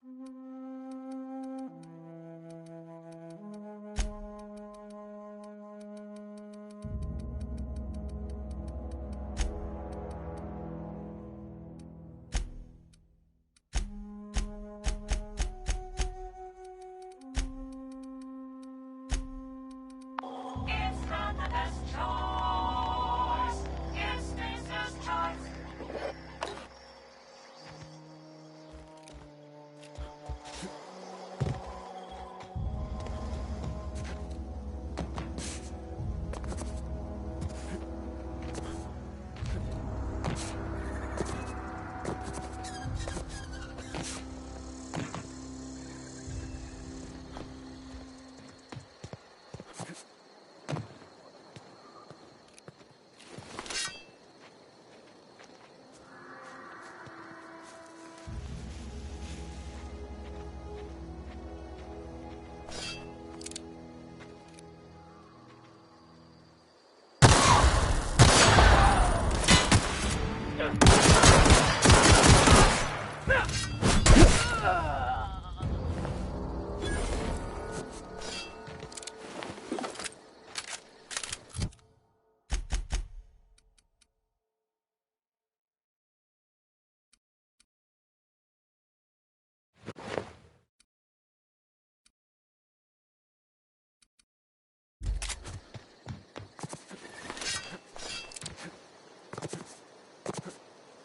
It's not the best choice. It's Lisa's choice.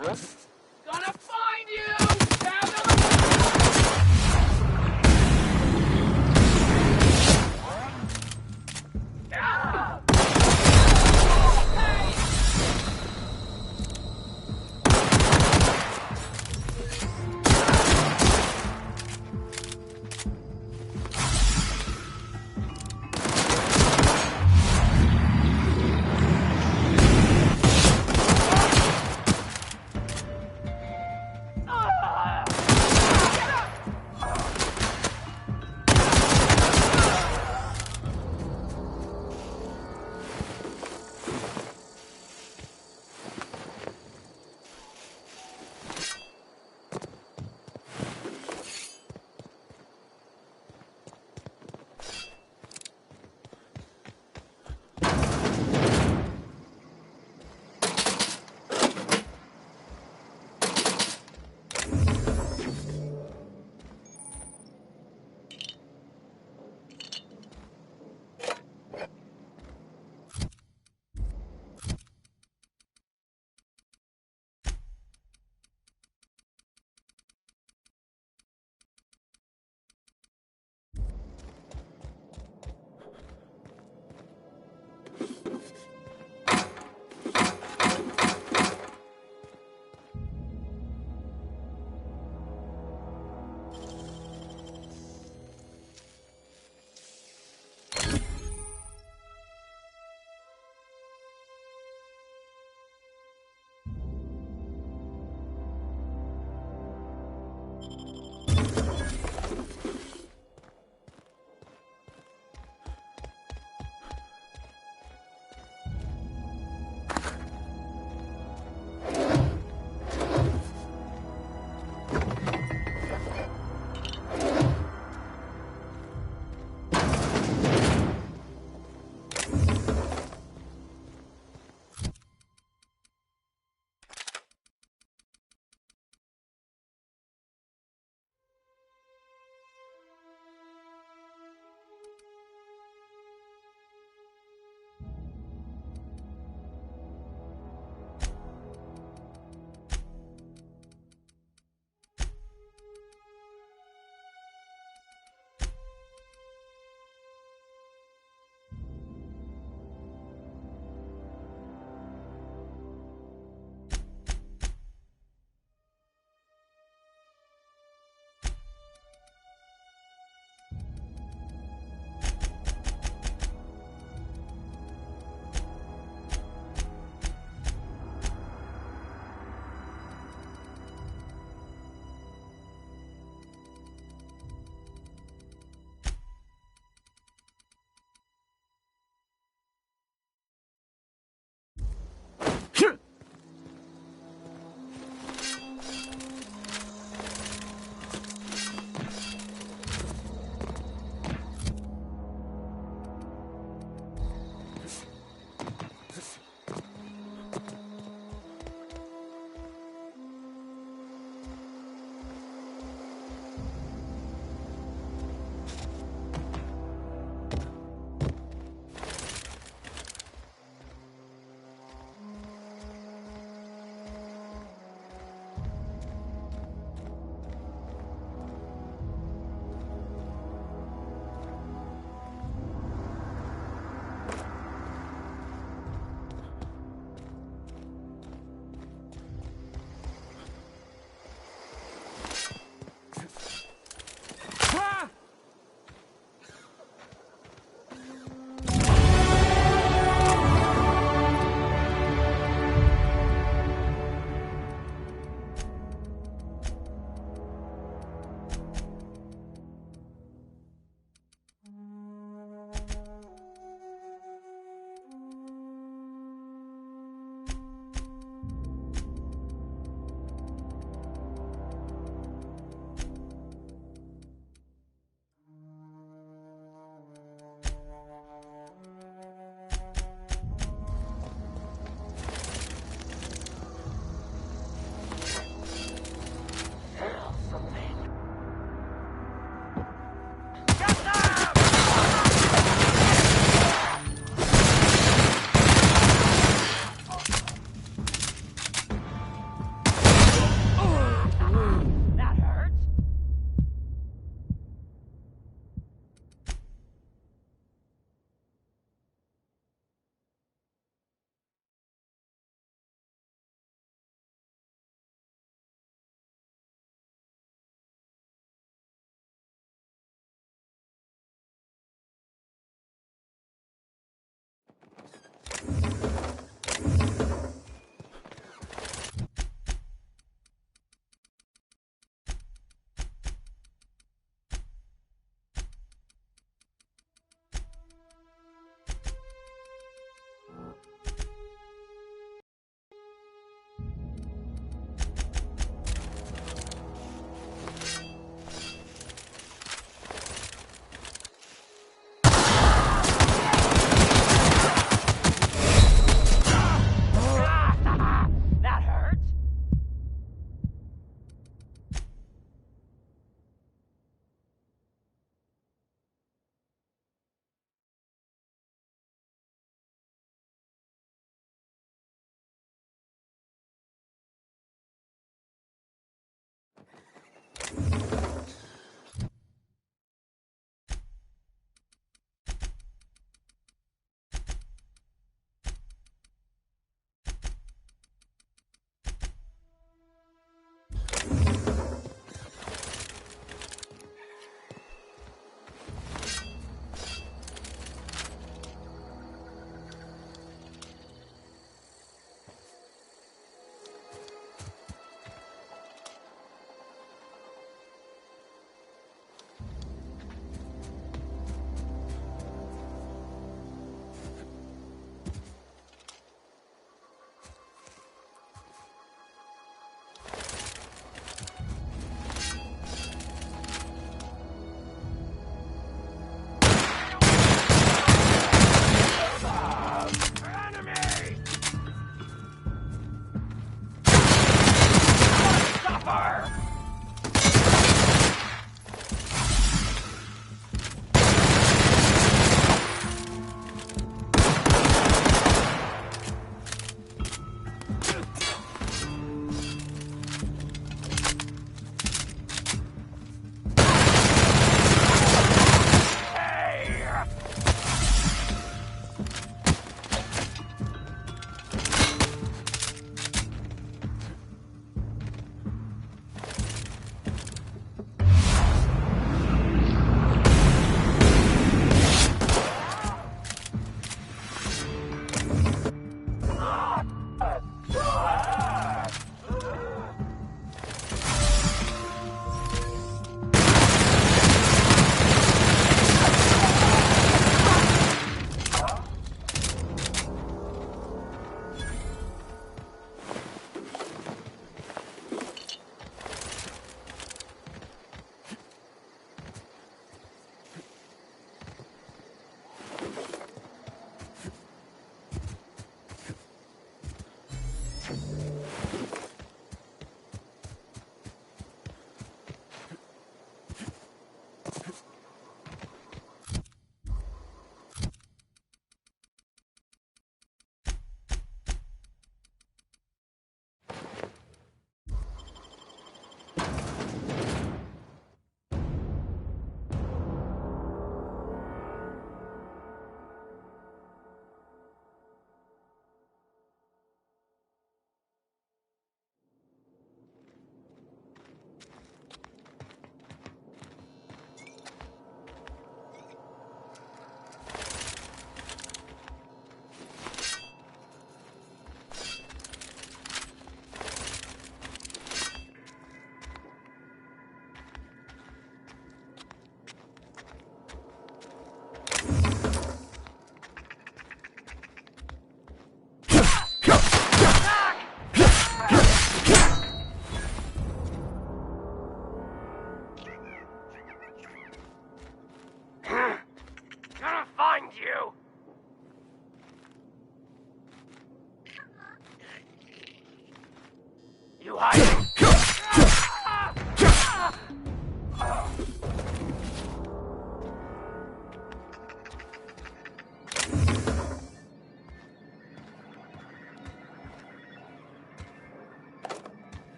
Gonna find you! Down to the... Ah! Hey!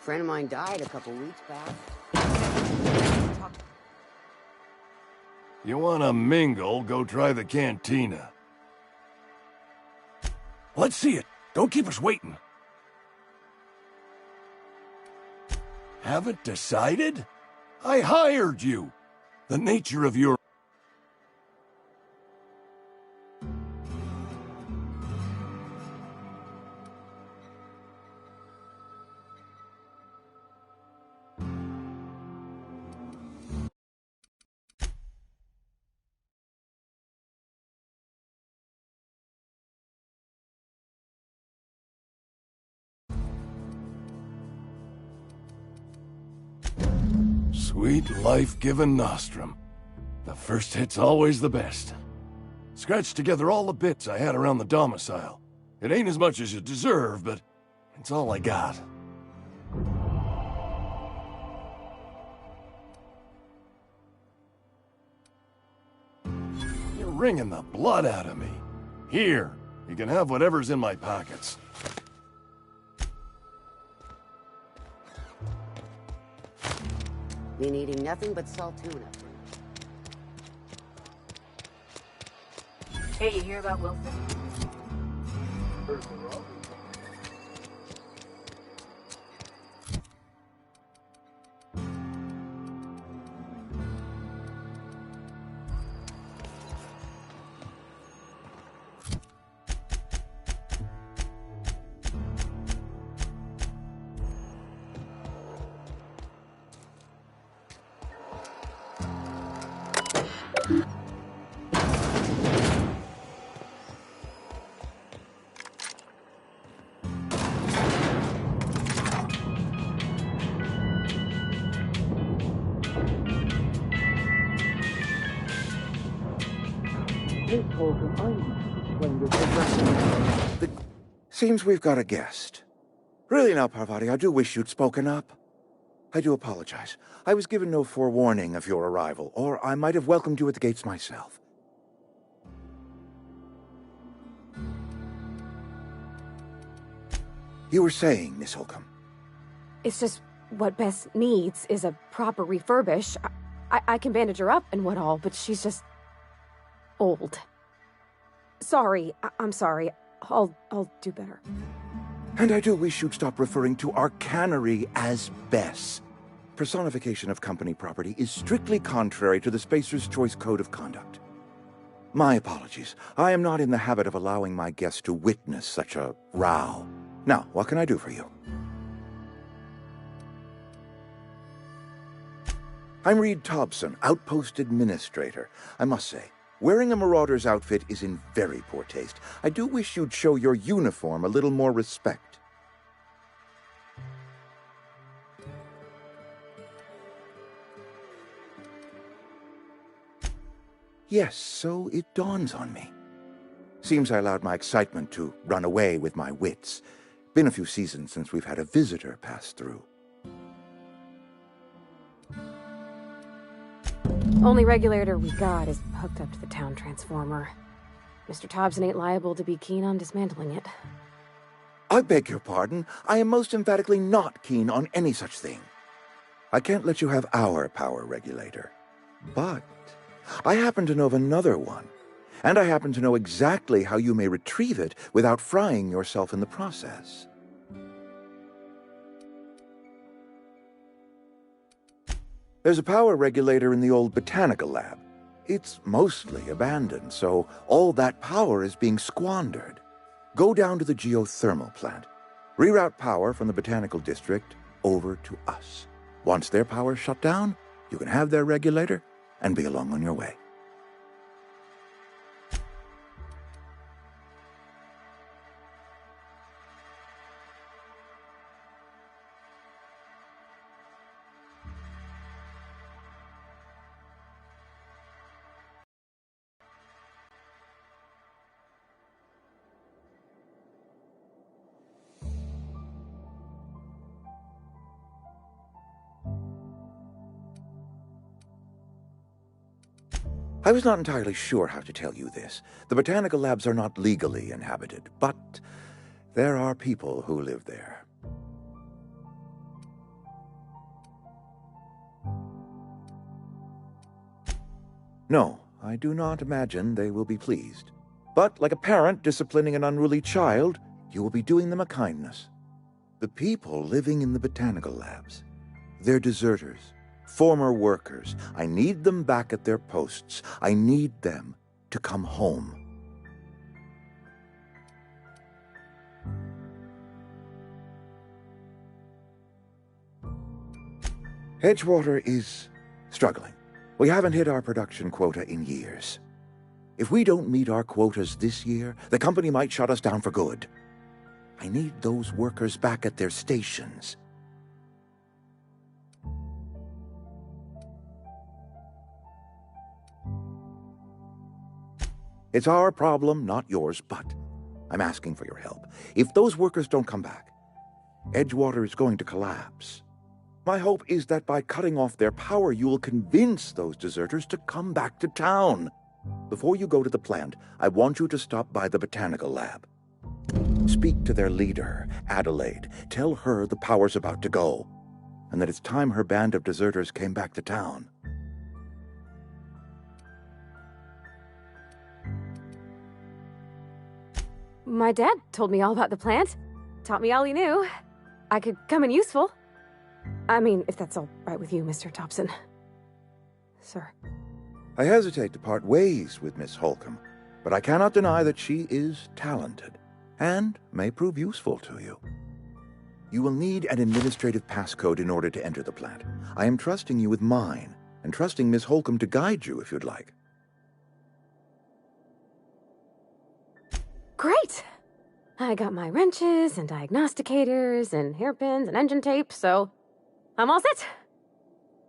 friend of mine died a couple weeks back. You wanna mingle, go try the cantina. Let's see it. Don't keep us waiting. Haven't decided? I hired you. The nature of your... Sweet life-giving nostrum. The first hit's always the best. Scratched together all the bits I had around the domicile. It ain't as much as you deserve, but it's all I got. You're wringing the blood out of me. Here, you can have whatever's in my pockets. Been eating nothing but salt tuna. Hey, you hear about Wilson? Seems we've got a guest. Really now, Parvati, I do wish you'd spoken up. I do apologize. I was given no forewarning of your arrival, or I might have welcomed you at the gates myself. You were saying, Miss Holcomb. It's just what Bess needs is a proper refurbish. I can bandage her up and what all, but she's just old. Sorry, I'm sorry. I'll do better. And I do wish you'd stop referring to our cannery as Bess. Personification of company property is strictly contrary to the Spacer's Choice Code of Conduct. My apologies. I am not in the habit of allowing my guests to witness such a row. Now, what can I do for you? I'm Reed Thompson, Outpost Administrator. I must say, wearing a Marauder's outfit is in very poor taste. I do wish you'd show your uniform a little more respect. Yes, so it dawns on me. Seems I allowed my excitement to run away with my wits. Been a few seasons since we've had a visitor pass through. Only regulator we got is hooked up to the town transformer. Mr. Thompson ain't liable to be keen on dismantling it. I beg your pardon. I am most emphatically not keen on any such thing. I can't let you have our power regulator. But I happen to know of another one. And I happen to know exactly how you may retrieve it without frying yourself in the process. There's a power regulator in the old botanical lab. It's mostly abandoned, so all that power is being squandered. Go down to the geothermal plant. Reroute power from the botanical district over to us. Once their power's shut down, you can have their regulator and be along on your way. I was not entirely sure how to tell you this. The botanical labs are not legally inhabited, but there are people who live there. No, I do not imagine they will be pleased. But like a parent disciplining an unruly child, you will be doing them a kindness. The people living in the botanical labs, they're deserters, former workers. I need them back at their posts. I need them to come home. Edgewater is struggling. We haven't hit our production quota in years. If we don't meet our quotas this year, the company might shut us down for good. I need those workers back at their stations. It's our problem, not yours, but I'm asking for your help. If those workers don't come back, Edgewater is going to collapse. My hope is that by cutting off their power, you will convince those deserters to come back to town. Before you go to the plant, I want you to stop by the botanical lab. Speak to their leader, Adelaide. Tell her the power's about to go, and that it's time her band of deserters came back to town. My dad told me all about the plant. Taught me all he knew. I could come in useful. I mean, if that's all right with you, Mr. Thompson. Sir. I hesitate to part ways with Miss Holcomb, but I cannot deny that she is talented and may prove useful to you. You will need an administrative passcode in order to enter the plant. I am trusting you with mine, and trusting Miss Holcomb to guide you if you'd like. Great! I got my wrenches and diagnosticators and hairpins and engine tape, so I'm all set.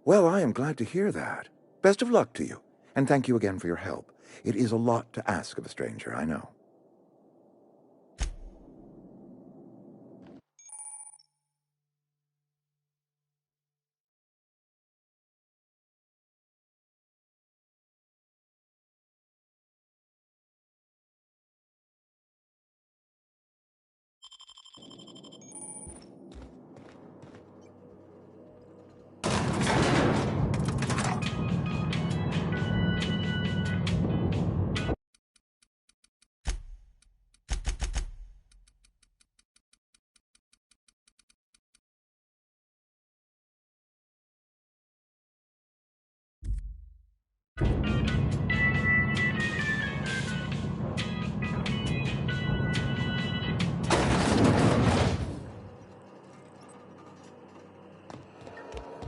Well, I am glad to hear that. Best of luck to you, and thank you again for your help. It is a lot to ask of a stranger, I know.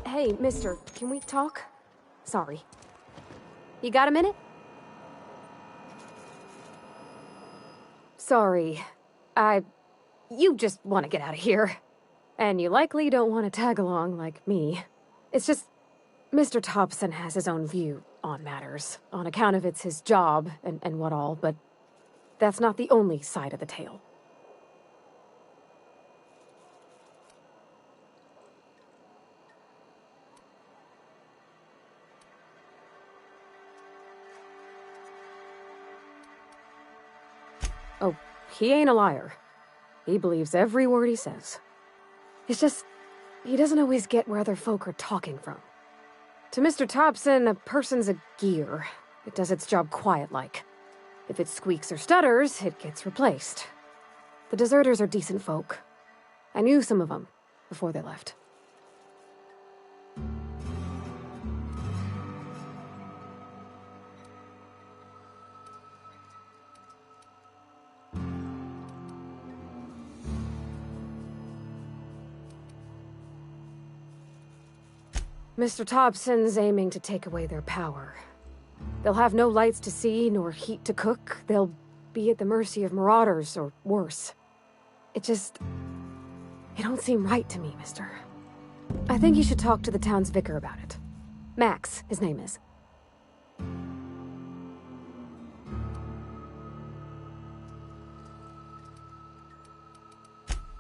Hey, mister, can we talk? Sorry. You got a minute? Sorry. You just want to get out of here. And you likely don't want to tag along like me. It's just, Mr. Thompson has his own view on matters, on account of it's his job and what all, but that's not the only side of the tale. Oh, he ain't a liar. He believes every word he says. It's just, he doesn't always get where other folk are talking from. To Mr. Thompson, a person's a gear. It does its job quiet-like. If it squeaks or stutters, it gets replaced. The deserters are decent folk. I knew some of them before they left. Mr. Thompson's aiming to take away their power. They'll have no lights to see, nor heat to cook. They'll be at the mercy of marauders, or worse. It don't seem right to me, mister. I think you should talk to the town's vicar about it. Max, his name is.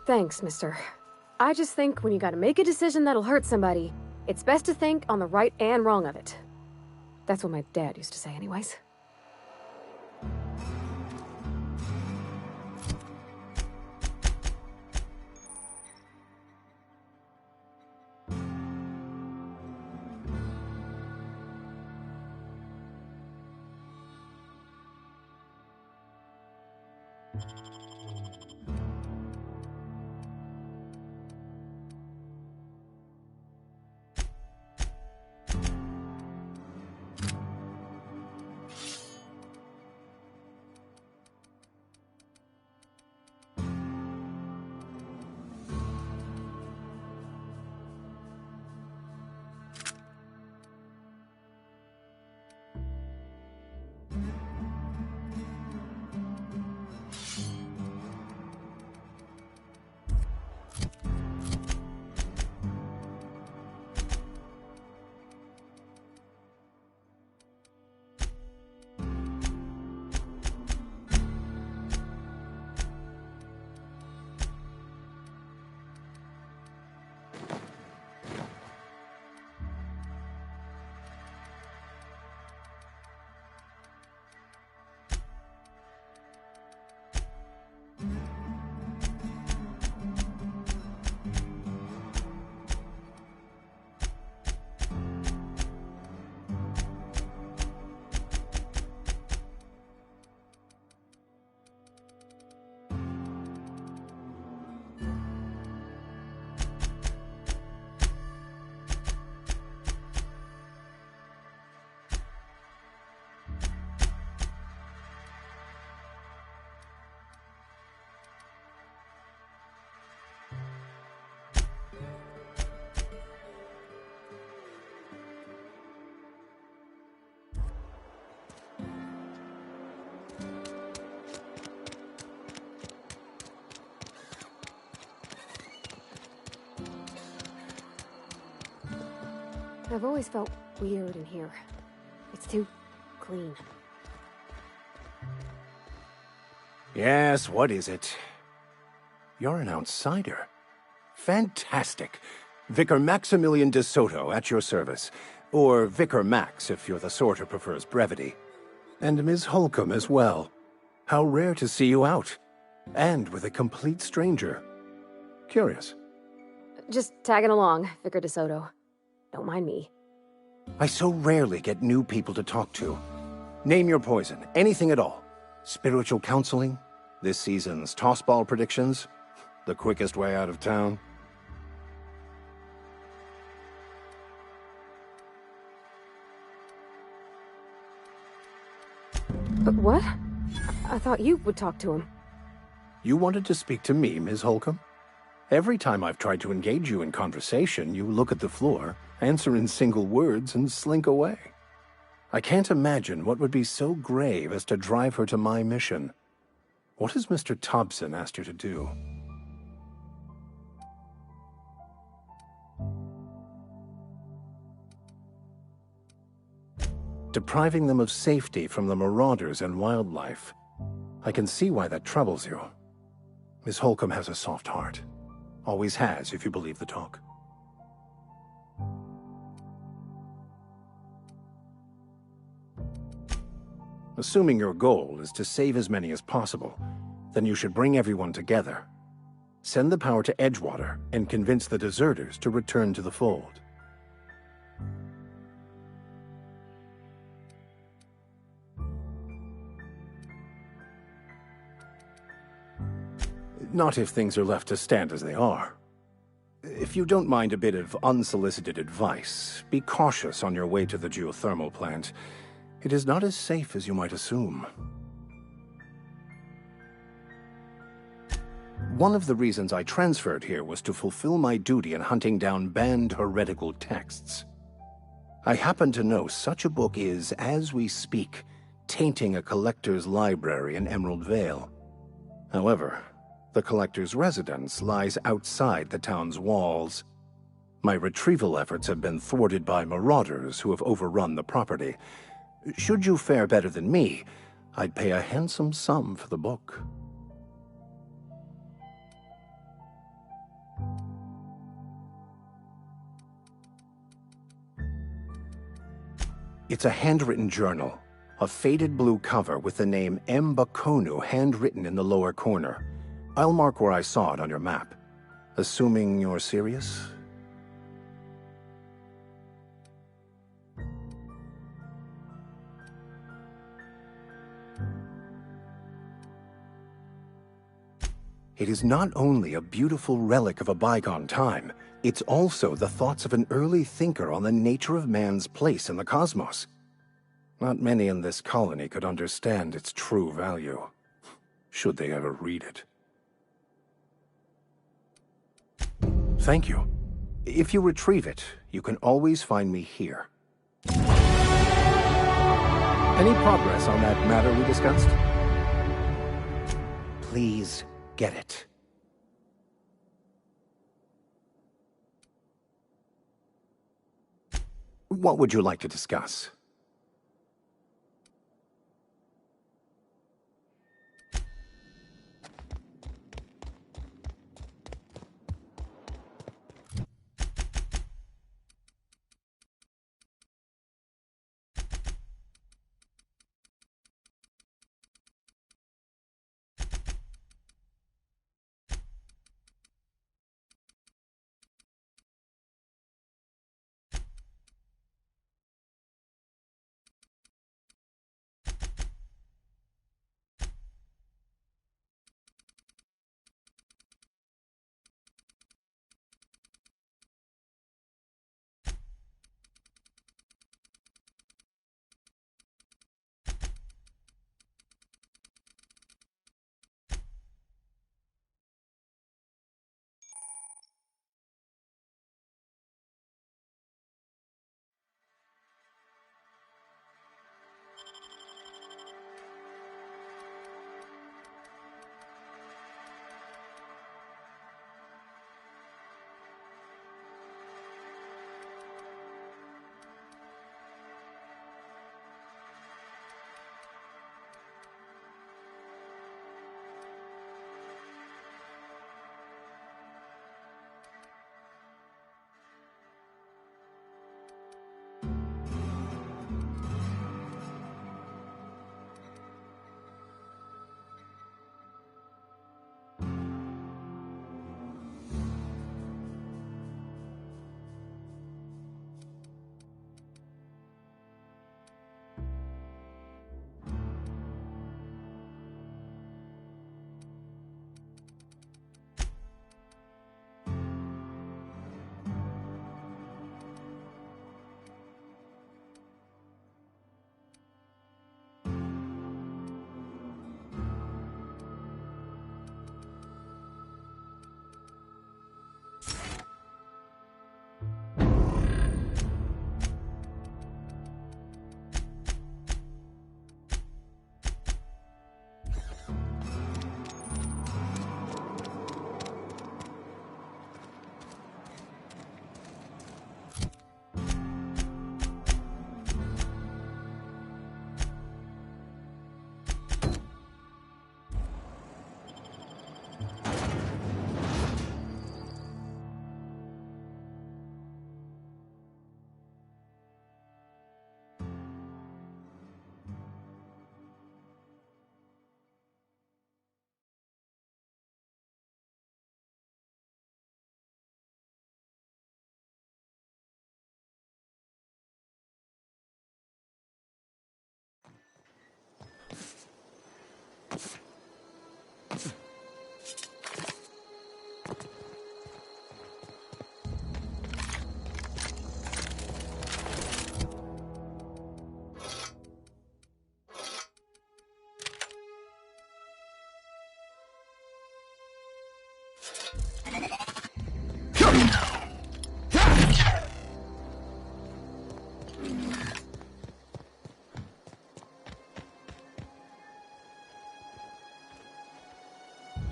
Thanks, mister. I just think when you gotta make a decision that'll hurt somebody, it's best to think on the right and wrong of it. That's what my dad used to say anyways. I've always felt weird in here. It's too clean. Yes, what is it? You're an outsider. Fantastic. Vicar Maximilian de Soto at your service. Or Vicar Max, if you're the sort who prefers brevity. And Ms. Holcomb as well. How rare to see you out. And with a complete stranger. Curious. Just tagging along, Vicar de Soto. Don't mind me. I so rarely get new people to talk to. Name your poison, anything at all. Spiritual counseling? This season's tossball predictions? The quickest way out of town? But what? I thought you would talk to him. You wanted to speak to me, Ms. Holcomb? Every time I've tried to engage you in conversation, you look at the floor, answer in single words, and slink away. I can't imagine what would be so grave as to drive her to my mission. What has Mr. Thompson asked you to do? Depriving them of safety from the marauders and wildlife. I can see why that troubles you. Miss Holcomb has a soft heart. Always has, if you believe the talk. Assuming your goal is to save as many as possible, then you should bring everyone together. Send the power to Edgewater and convince the deserters to return to the fold. Not if things are left to stand as they are. If you don't mind a bit of unsolicited advice, be cautious on your way to the geothermal plant. It is not as safe as you might assume. One of the reasons I transferred here was to fulfill my duty in hunting down banned heretical texts. I happen to know such a book is, as we speak, tainting a collector's library in Emerald Vale. However, the collector's residence lies outside the town's walls. My retrieval efforts have been thwarted by marauders who have overrun the property. Should you fare better than me, I'd pay a handsome sum for the book. It's a handwritten journal, a faded blue cover with the name M. Bakonu handwritten in the lower corner. I'll mark where I saw it on your map. Assuming you're serious? It is not only a beautiful relic of a bygone time, it's also the thoughts of an early thinker on the nature of man's place in the cosmos. Not many in this colony could understand its true value, should they ever read it. Thank you. If you retrieve it, you can always find me here. Any progress on that matter we discussed? Please get it. What would you like to discuss?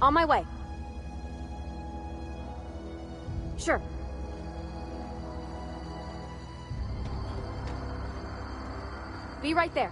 On my way. Sure. Be right there.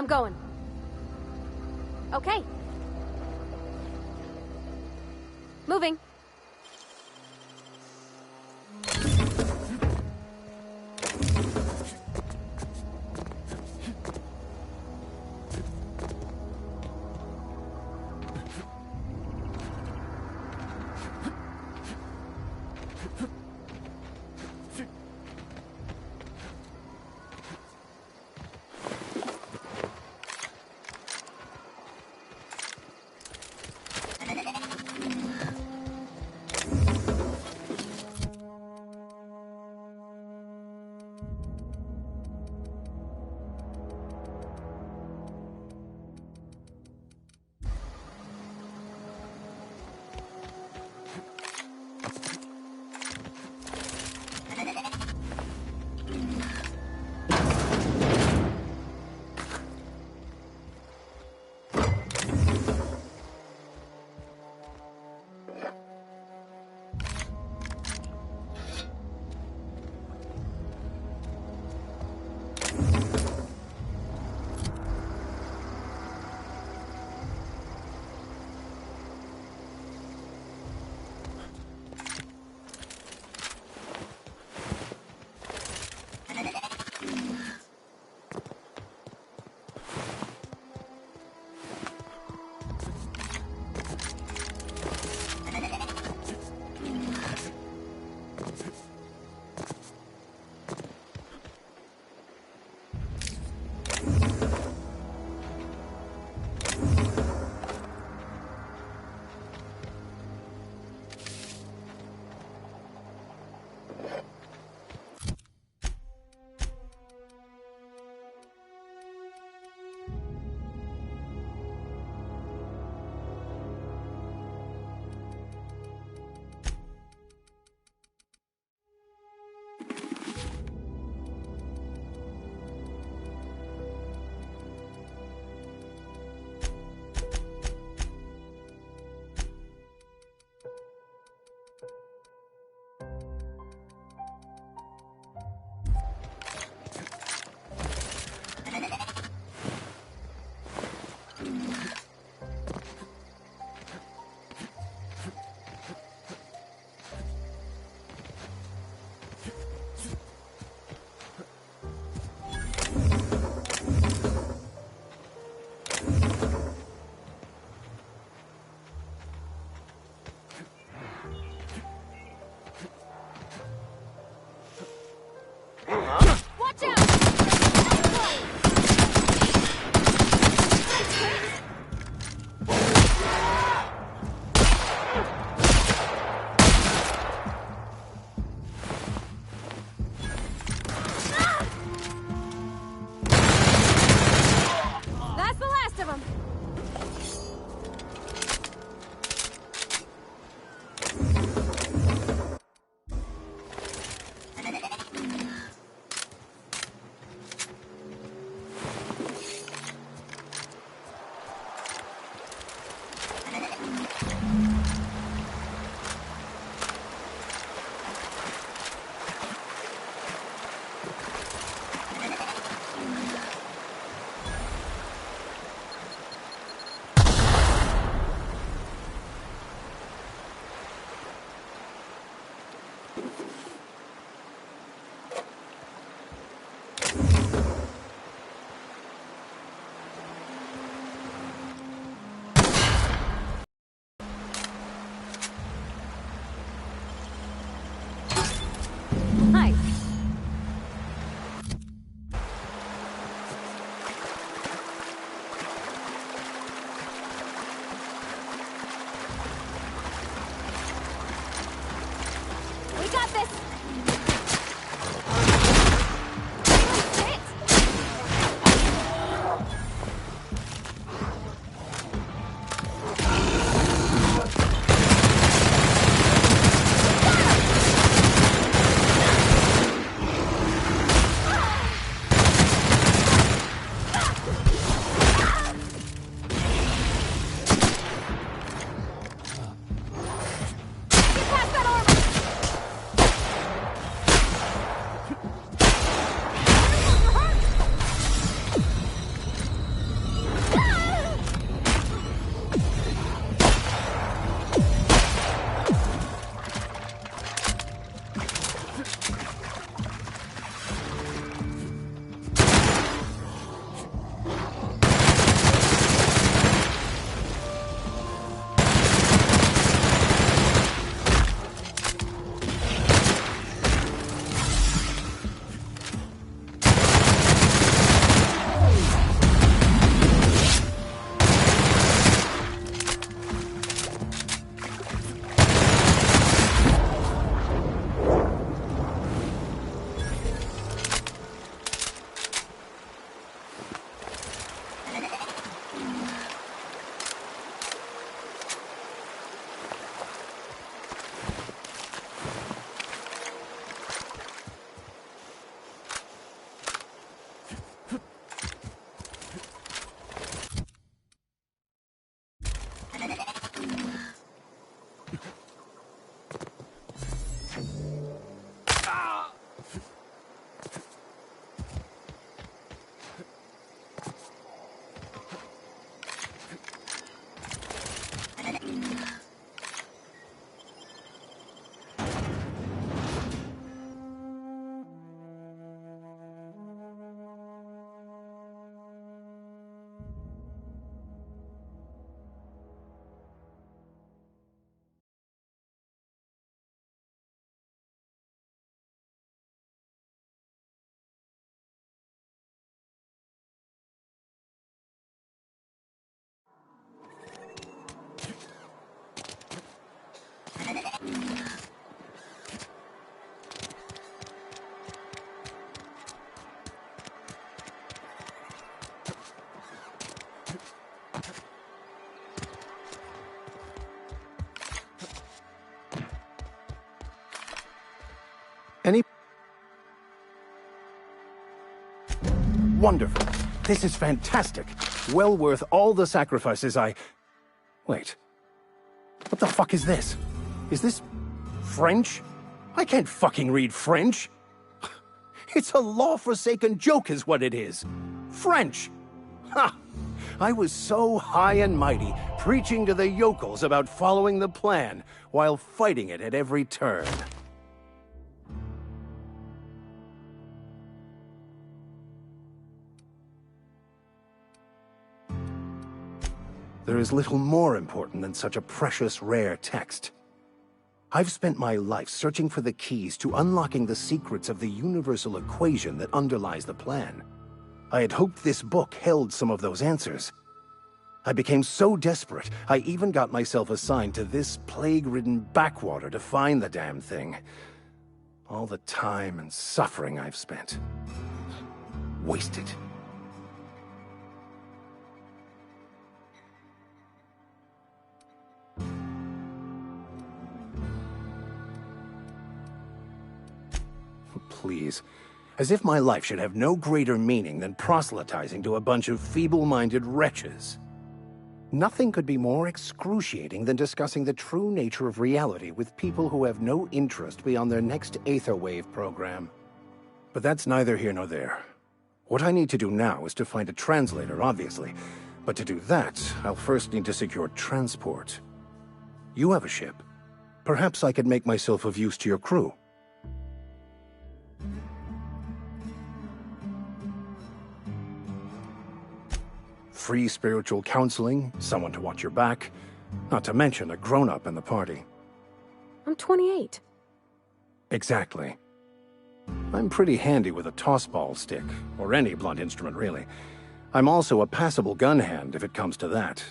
I'm going. Okay. Moving. wonderful. This is fantastic. Well worth all the sacrifices I... Wait. What the fuck is this? Is this... French? I can't fucking read French. It's a law-forsaken joke is what it is. French! Ha! I was so high and mighty, preaching to the yokels about following the plan, while fighting it at every turn. There is little more important than such a precious, rare text. I've spent my life searching for the keys to unlocking the secrets of the universal equation that underlies the plan. I had hoped this book held some of those answers. I became so desperate, I even got myself assigned to this plague-ridden backwater to find the damn thing. All the time and suffering I've spent. Wasted. Please. As if my life should have no greater meaning than proselytizing to a bunch of feeble-minded wretches. Nothing could be more excruciating than discussing the true nature of reality with people who have no interest beyond their next Aetherwave program. But that's neither here nor there. What I need to do now is to find a translator, obviously. But to do that, I'll first need to secure transport. You have a ship. Perhaps I could make myself of use to your crew. Free spiritual counseling, someone to watch your back, not to mention a grown-up in the party. I'm 28. Exactly. I'm pretty handy with a tossball stick, or any blunt instrument really. I'm also a passable gun hand if it comes to that.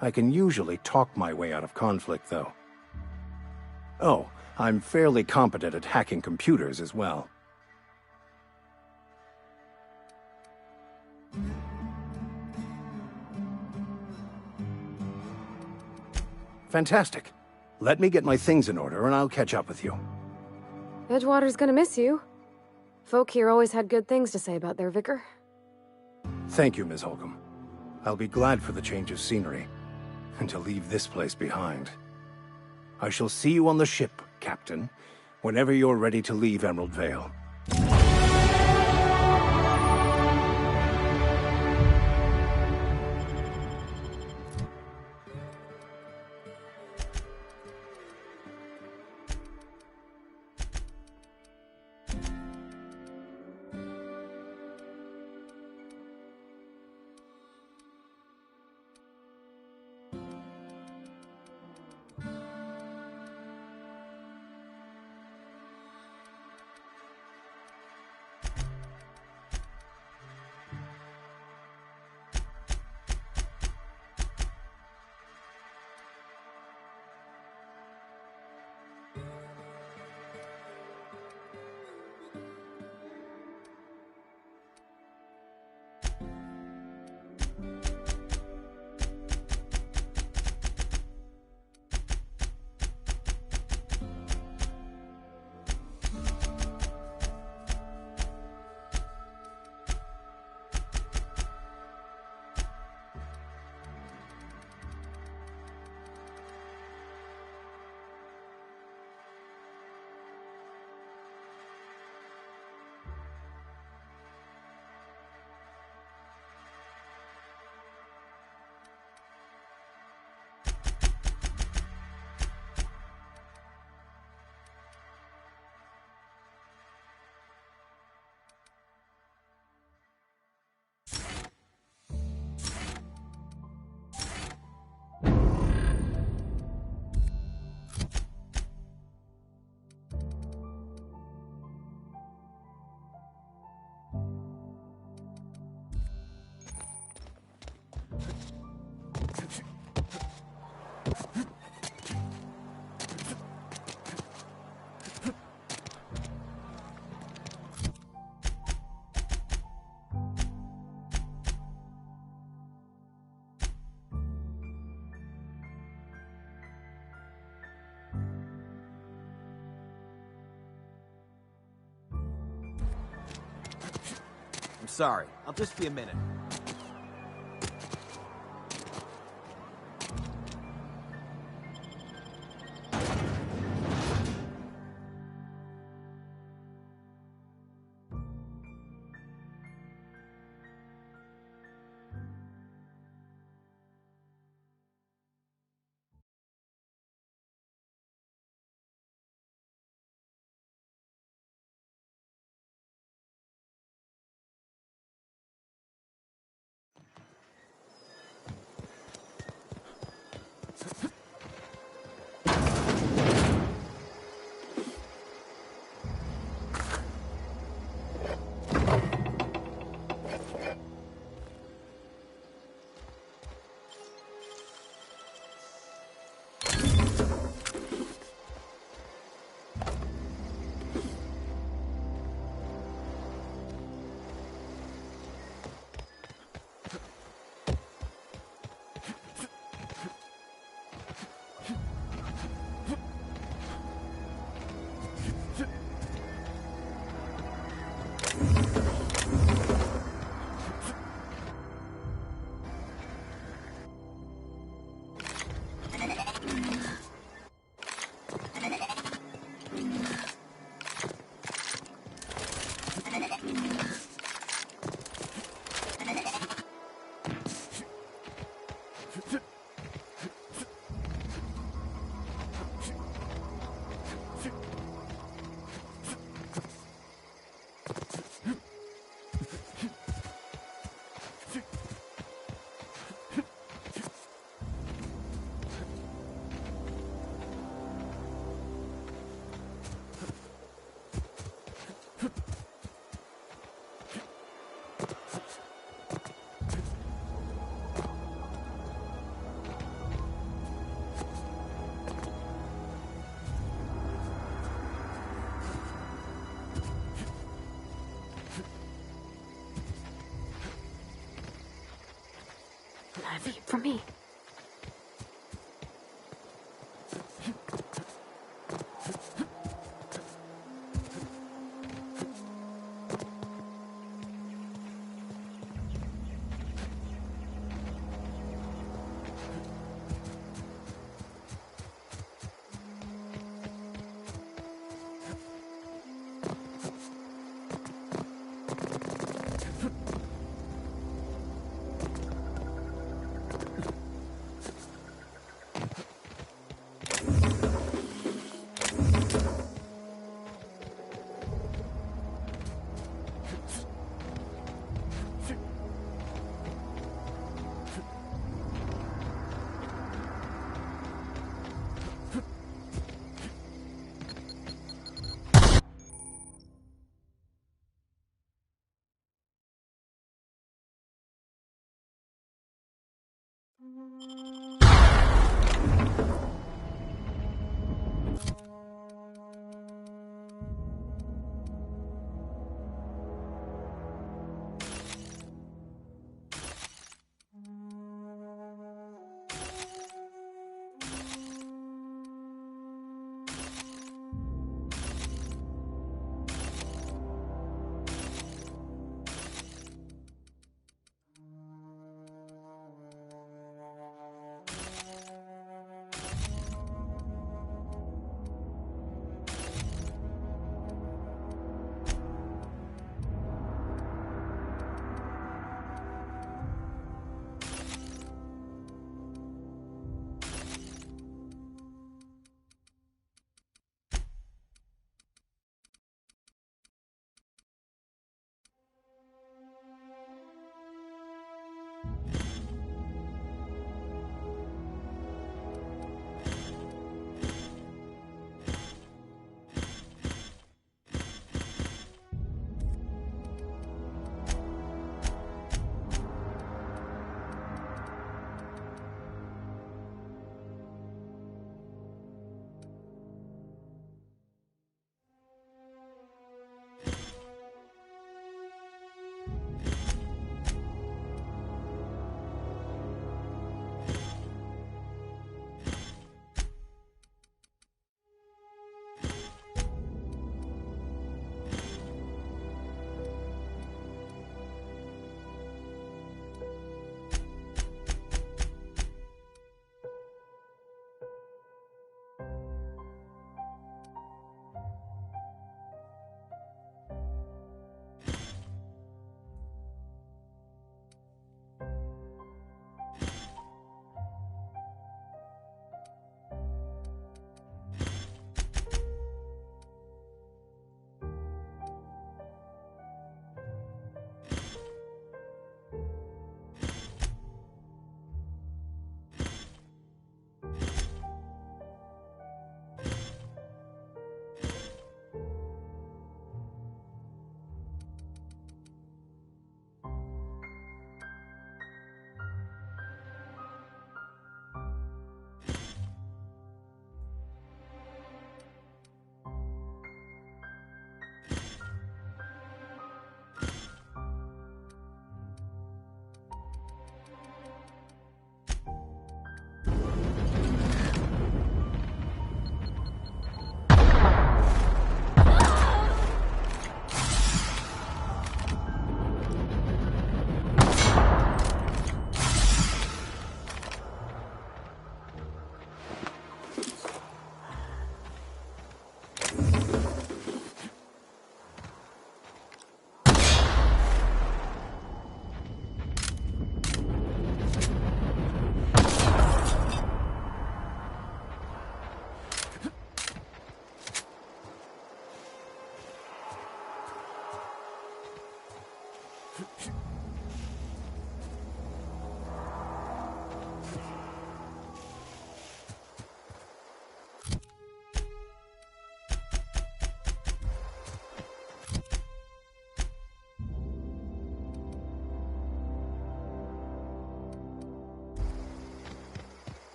I can usually talk my way out of conflict, though. Oh, I'm fairly competent at hacking computers as well. Fantastic. Let me get my things in order and I'll catch up with you. Edgewater's gonna miss you. Folk here always had good things to say about their vicar. Thank you, Ms. Holcomb. I'll be glad for the change of scenery, and to leave this place behind. I shall see you on the ship, Captain, whenever you're ready to leave Emerald Vale. I'm sorry. I'll just be a minute. Nothing for me.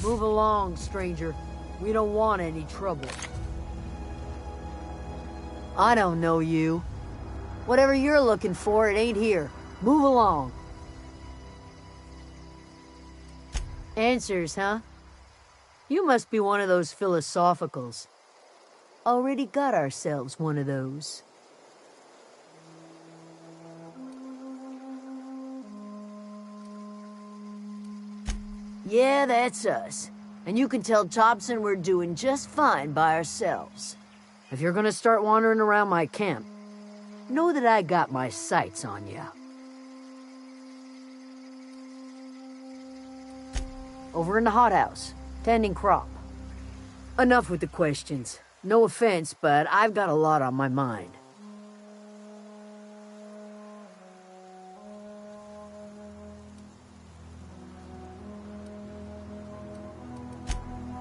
Move along, stranger. We don't want any trouble. I don't know you. Whatever you're looking for, it ain't here. Move along. Answers, huh? You must be one of those philosophicals. Already got ourselves one of those. Yeah, that's us. And you can tell Thompson we're doing just fine by ourselves. If you're gonna start wandering around my camp, know that I got my sights on you. Over in the hothouse, tending crop. Enough with the questions. No offense, but I've got a lot on my mind.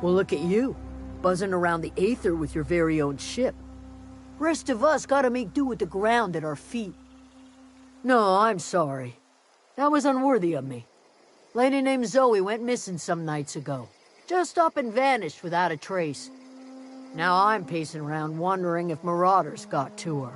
Well, look at you, buzzing around the Aether with your very own ship. Rest of us gotta make do with the ground at our feet. No, I'm sorry. That was unworthy of me. Lady named Zoe went missing some nights ago. Just up and vanished without a trace. Now I'm pacing around wondering if marauders got to her.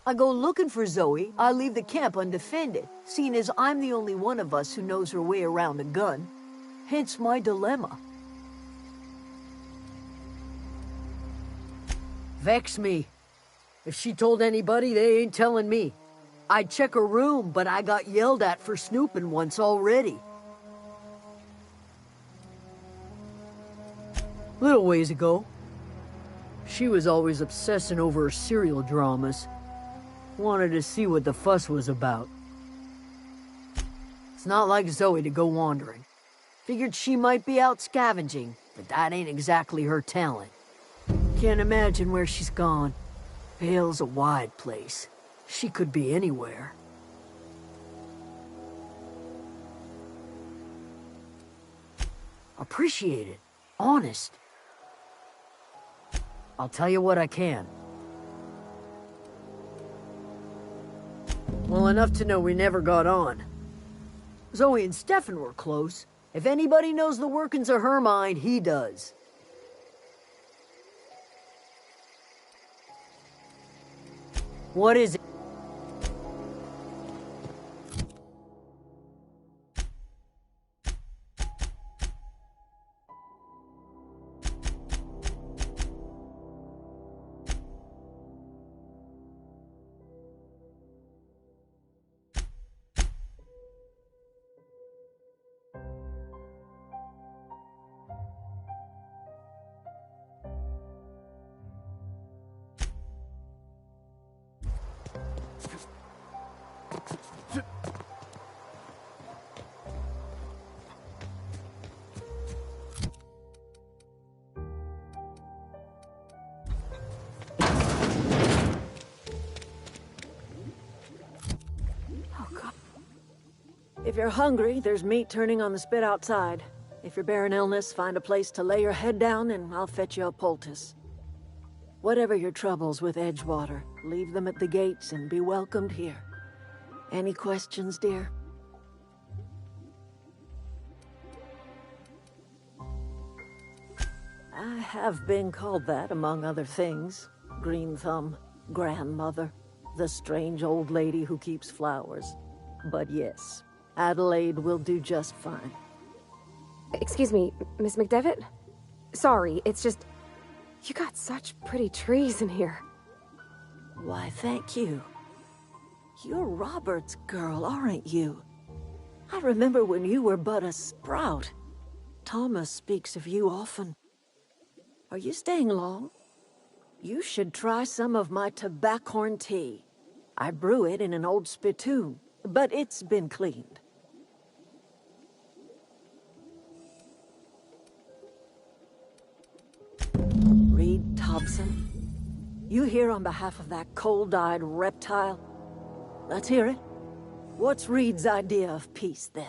I go looking for Zoe, I leave the camp undefended, seeing as I'm the only one of us who knows her way around a gun. Hence my dilemma. Vex me. If she told anybody, they ain't telling me. I'd check her room, but I got yelled at for snooping once already. Little ways ago, she was always obsessing over her serial dramas. Wanted to see what the fuss was about. It's not like Zoe to go wandering. Figured she might be out scavenging, but that ain't exactly her talent. Can't imagine where she's gone. Vale's a wide place. She could be anywhere. Appreciate it. Honest. I'll tell you what I can. Well, enough to know we never got on. Zoe and Stefan were close. If anybody knows the workings of her mind, he does. What is it? If you're hungry, there's meat turning on the spit outside. If you're bearing illness, find a place to lay your head down and I'll fetch you a poultice. Whatever your troubles with Edgewater, leave them at the gates and be welcomed here. Any questions, dear? I have been called that, among other things. Green Thumb, grandmother, the strange old lady who keeps flowers. But yes, Adelaide will do just fine. Excuse me, Miss McDevitt? Sorry, it's just... You got such pretty trees in here. Why, thank you. You're Robert's girl, aren't you? I remember when you were but a sprout. Thomas speaks of you often. Are you staying long? You should try some of my tobaccorn tea. I brew it in an old spittoon, but it's been cleaned. Reed Thompson? You here on behalf of that cold-eyed reptile? Let's hear it. What's Reed's idea of peace, then?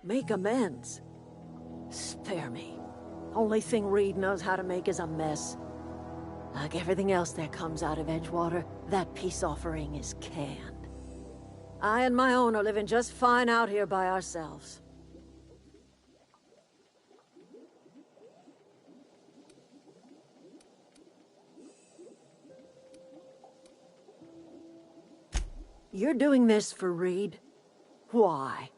Make amends. Spare me. Only thing Reed knows how to make is a mess. Like everything else that comes out of Edgewater, that peace offering is canned. I and my own are living just fine out here by ourselves. You're doing this for Reed? Why?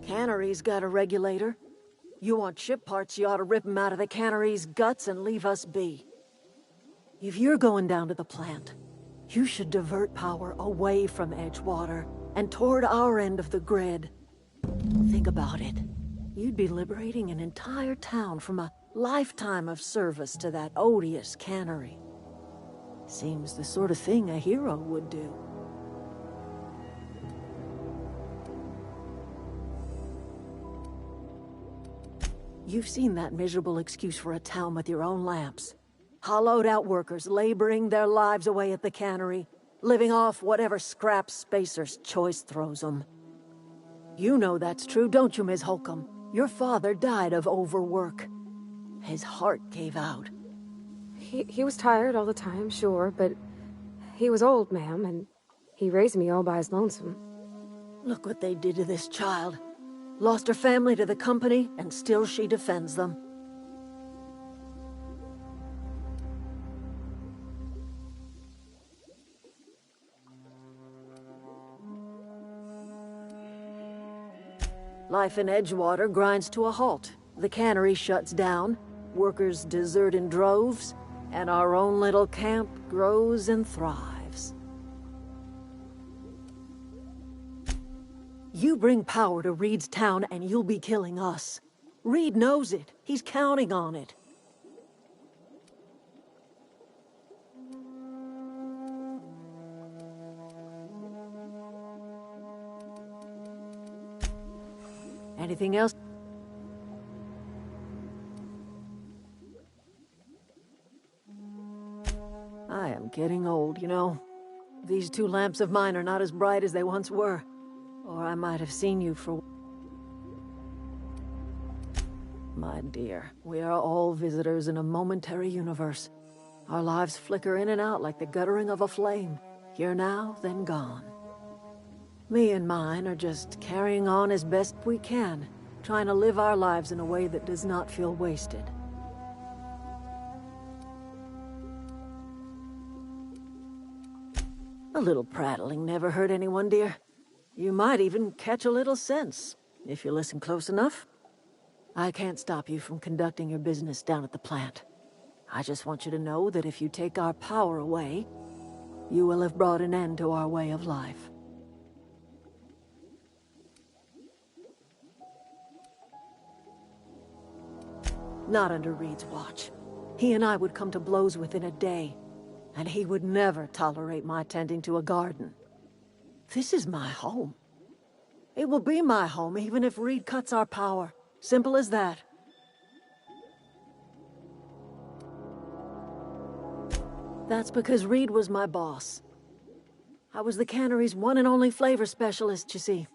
Cannery's got a regulator. You want ship parts, you ought to rip 'em out of the cannery's guts and leave us be. If you're going down to the plant, you should divert power away from Edgewater and toward our end of the grid. Think about it. You'd be liberating an entire town from a lifetime of service to that odious cannery. Seems the sort of thing a hero would do. You've seen that miserable excuse for a town with your own lamps. Hollowed out workers laboring their lives away at the cannery, living off whatever scraps Spacer's choice throws them. You know that's true, don't you, Miss Holcomb? Your father died of overwork. His heart gave out. He was tired all the time, sure, but he was old, ma'am, and he raised me all by his lonesome. Look what they did to this child. Lost her family to the company, and still she defends them. Life in Edgewater grinds to a halt. The cannery shuts down, workers desert in droves, and our own little camp grows and thrives. You bring power to Reed's town and you'll be killing us. Reed knows it. He's counting on it. Anything else? I am getting old, you know. These two lamps of mine are not as bright as they once were. Or I might have seen you for... My dear, we are all visitors in a momentary universe. Our lives flicker in and out like the guttering of a flame. Here now, then gone. Me and mine are just carrying on as best we can, trying to live our lives in a way that does not feel wasted. A little prattling never hurt anyone, dear. You might even catch a little sense, if you listen close enough. I can't stop you from conducting your business down at the plant. I just want you to know that if you take our power away, you will have brought an end to our way of life. Not under Reed's watch. He and I would come to blows within a day. and he would never tolerate my tending to a garden. This is my home. It will be my home even if Reed cuts our power. Simple as that. That's because Reed was my boss. I was the cannery's one and only flavor specialist, you see.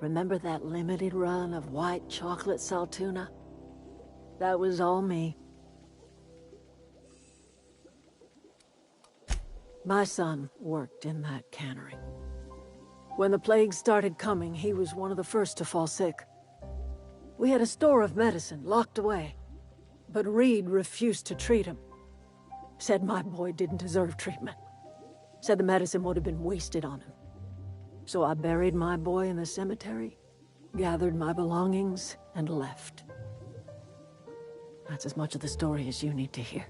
Remember that limited run of white chocolate saltuna? That was all me. My son worked in that cannery. When the plague started coming, he was one of the first to fall sick. We had a store of medicine locked away, but Reed refused to treat him. Said my boy didn't deserve treatment. Said the medicine would have been wasted on him. So I buried my boy in the cemetery, gathered my belongings, and left. That's as much of the story as you need to hear.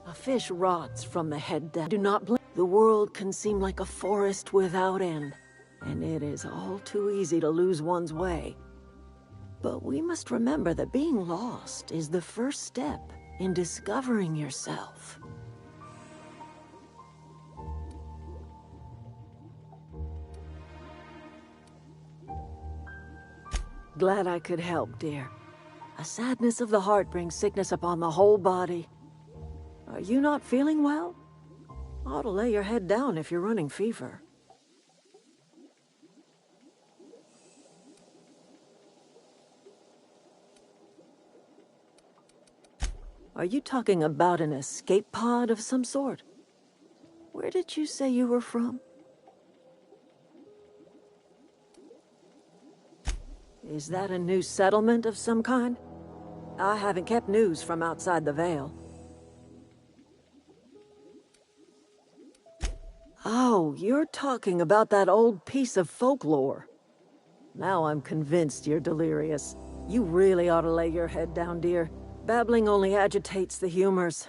A fish rots from the head down. Do not blink. The world can seem like a forest without end, and it is all too easy to lose one's way. But we must remember that being lost is the first step in discovering yourself. Glad I could help, dear. A sadness of the heart brings sickness upon the whole body. Are you not feeling well? Ought to lay your head down if you're running fever. Are you talking about an escape pod of some sort? Where did you say you were from? Is that a new settlement of some kind? I haven't kept news from outside the Vale. Oh, you're talking about that old piece of folklore. Now I'm convinced you're delirious. You really ought to lay your head down, dear. Babbling only agitates the humors.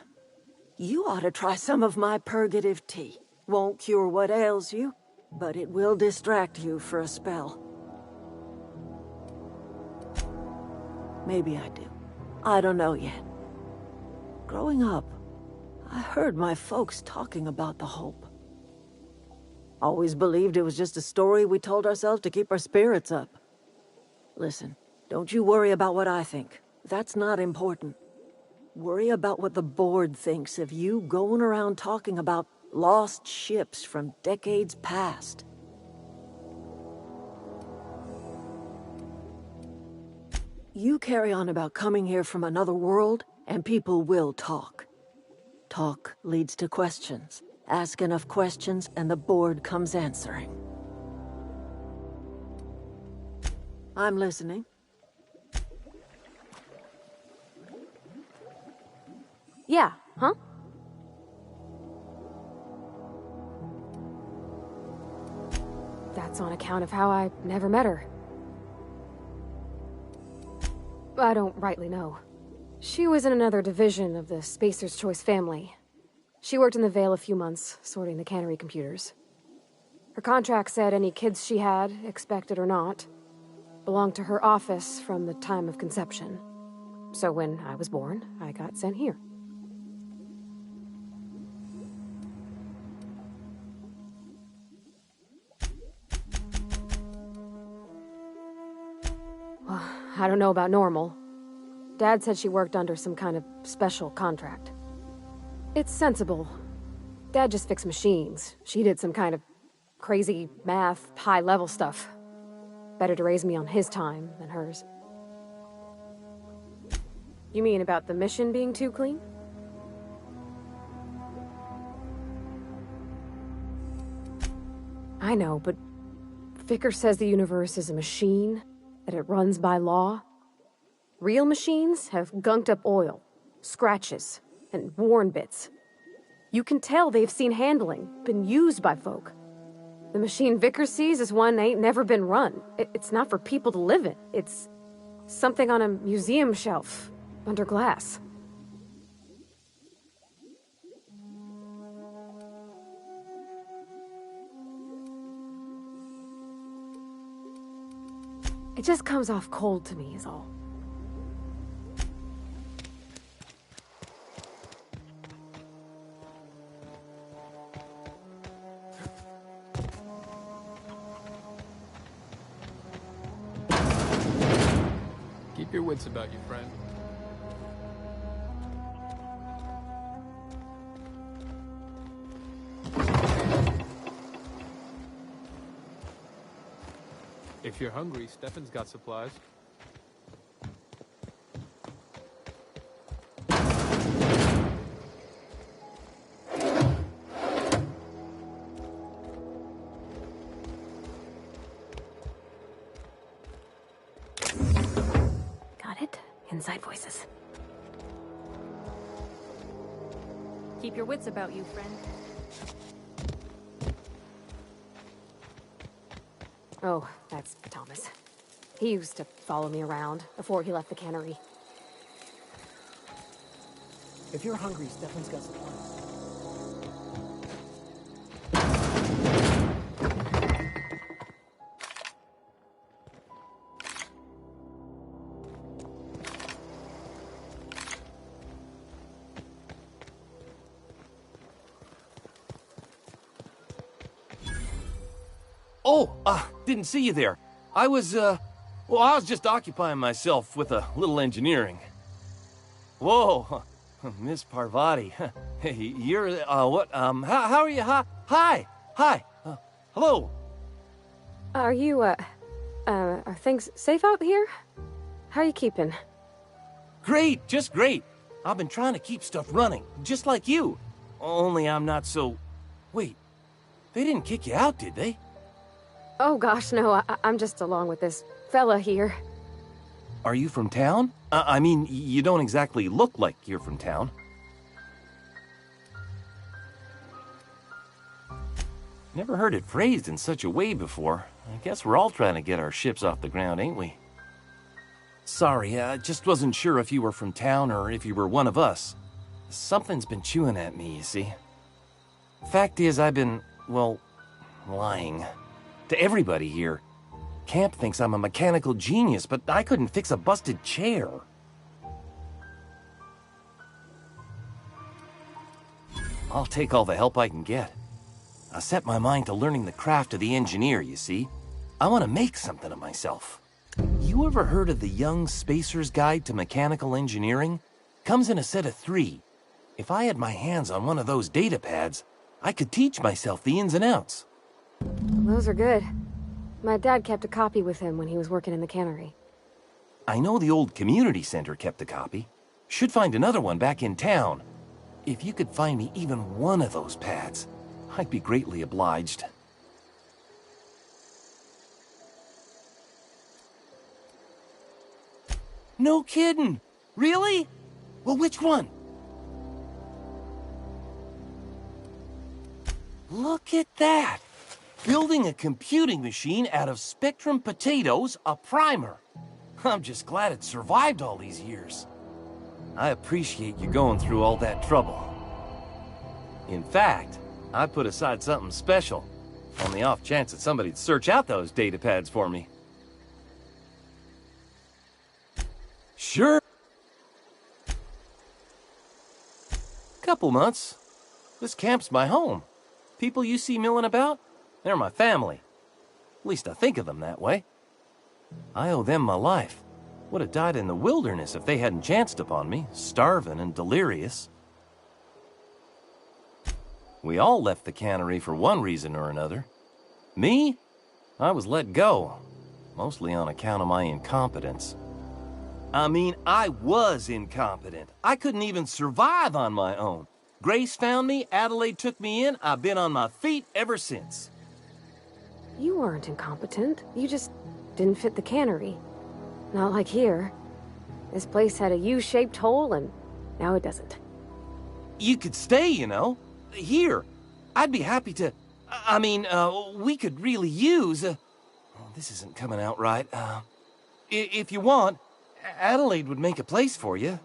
You ought to try some of my purgative tea. Won't cure what ails you, but it will distract you for a spell. Maybe I do. I don't know yet. Growing up, I heard my folks talking about the Hope. Always believed it was just a story we told ourselves to keep our spirits up. Listen, don't you worry about what I think. That's not important. Worry about what the board thinks of you going around talking about lost ships from decades past. You carry on about coming here from another world, and people will talk. Talk leads to questions. Ask enough questions, and the board comes answering. I'm listening. Yeah, huh? That's on account of how I never met her. I don't rightly know. She was in another division of the Spacer's Choice family. She worked in the Vale a few months, sorting the cannery computers. Her contract said any kids she had, expected or not, belonged to her office from the time of conception. So when I was born, I got sent here. Well, I don't know about normal. Dad said she worked under some kind of special contract. It's sensible. Dad just fixed machines. She did some kind of crazy math, high-level stuff. Better to raise me on his time than hers. You mean about the mission being too clean? I know, but Vickers says the universe is a machine, that it runs by law. Real machines have gunked up oil, scratches, and worn bits. You can tell they've seen handling, been used by folk. The machine Vickers sees is one ain't never been run. It's not for people to live in. It's something on a museum shelf, under glass. It just comes off cold to me, is all. your wits about you, friend. If you're hungry, Stefan's got supplies. Got it? Inside voices. Keep your wits about you, friend. Oh, that's Thomas. He used to follow me around before he left the cannery. If you're hungry, Stefan's got supplies. Oh, didn't see you there. I was just occupying myself with a little engineering. Whoa, Miss Parvati. Hey, you're, what, how are you? Hi, hello. Are you, are things safe out here? How are you keeping? Great, just great. I've been trying to keep stuff running, just like you. Only I'm not so... Wait, they didn't kick you out, did they? Oh gosh, no, I'm just along with this fella here. Are you from town? I mean, you don't exactly look like you're from town. Never heard it phrased in such a way before. I guess we're all trying to get our ships off the ground, ain't we? Sorry, I just wasn't sure if you were from town or if you were one of us. Something's been chewing at me, you see. Fact is, I've been, well, lying. To everybody here. Camp thinks I'm a mechanical genius, but I couldn't fix a busted chair. I'll take all the help I can get. I set my mind to learning the craft of the engineer, you see. I want to make something of myself. You ever heard of the Young Spacer's Guide to Mechanical Engineering? Comes in a set of 3. If I had my hands on one of those data pads, I could teach myself the ins and outs. Those are good. My dad kept a copy with him when he was working in the cannery. I know the old community center kept a copy. Should find another one back in town. If you could find me even one of those pads, I'd be greatly obliged. No kidding! Really? Well, which one? Look at that! Building a computing machine out of Spectrum potatoes, a primer. I'm just glad it survived all these years. I appreciate you going through all that trouble. In fact, I put aside something special, on the off chance that somebody'd search out those data pads for me. Sure. Couple months. This camp's my home. People you see milling about, they're my family. At least I think of them that way. I owe them my life. Would have died in the wilderness if they hadn't chanced upon me, starving and delirious. We all left the cannery for one reason or another. Me? I was let go, mostly on account of my incompetence. I mean, I was incompetent. I couldn't even survive on my own. Grace found me, Adelaide took me in, I've been on my feet ever since. You weren't incompetent. You just didn't fit the cannery. Not like here. This place had a U-shaped hole, and now it doesn't. You could stay, you know. Here. I'd be happy to... I mean, we could really use... oh, this isn't coming out right. If you want, Adelaide would make a place for you.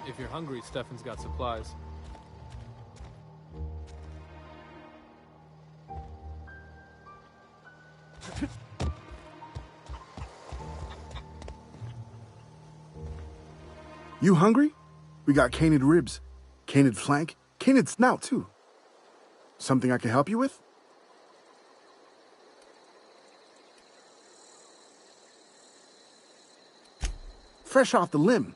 If you're hungry, Stefan's got supplies. You hungry? We got canid ribs, canid flank, canid snout too. Something I can help you with? Fresh off the limb.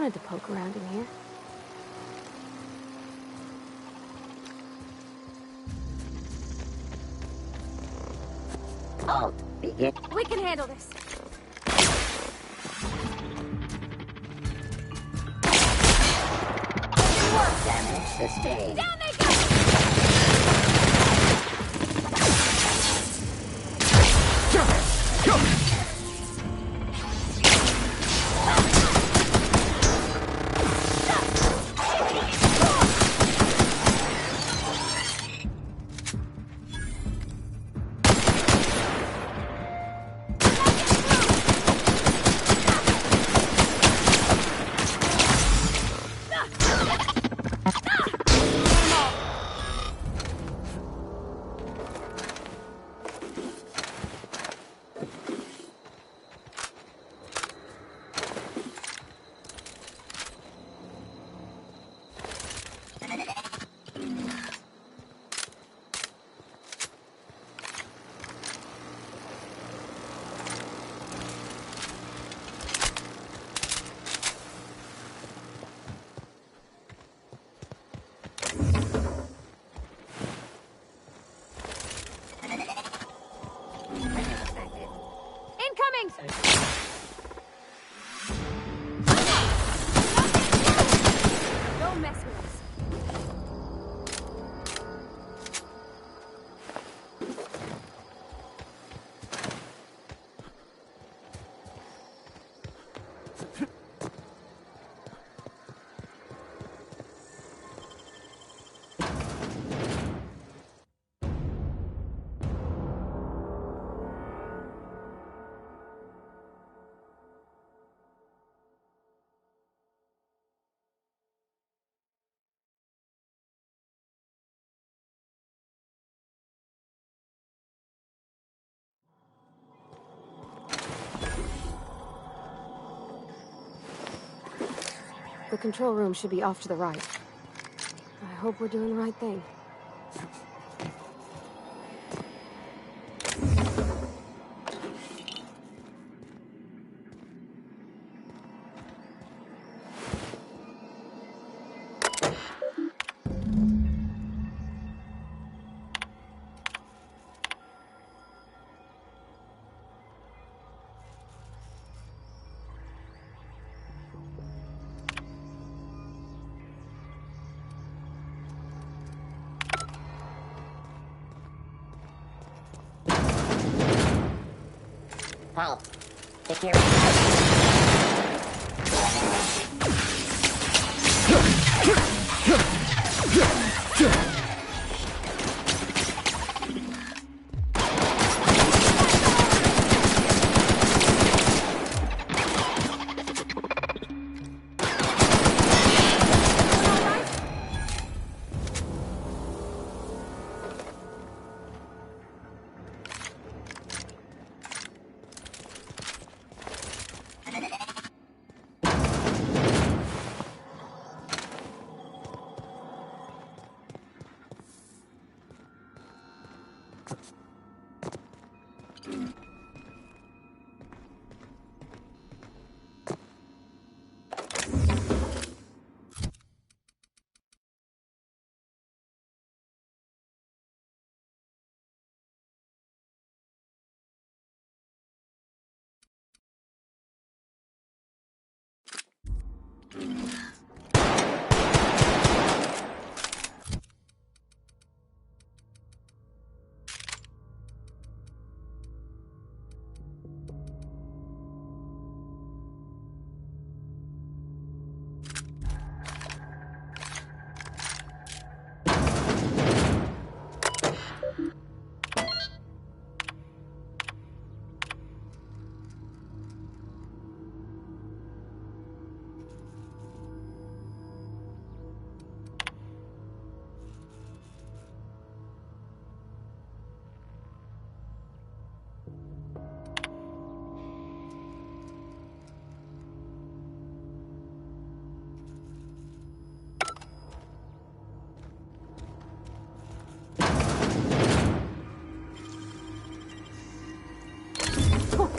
To poke around in here. Halt! Begin. We can handle this. Damage sustained. Down they go! The control room should be off to the right. I hope we're doing the right thing. Hey, security.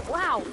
Wow!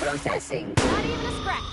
Processing. Not even a scratch.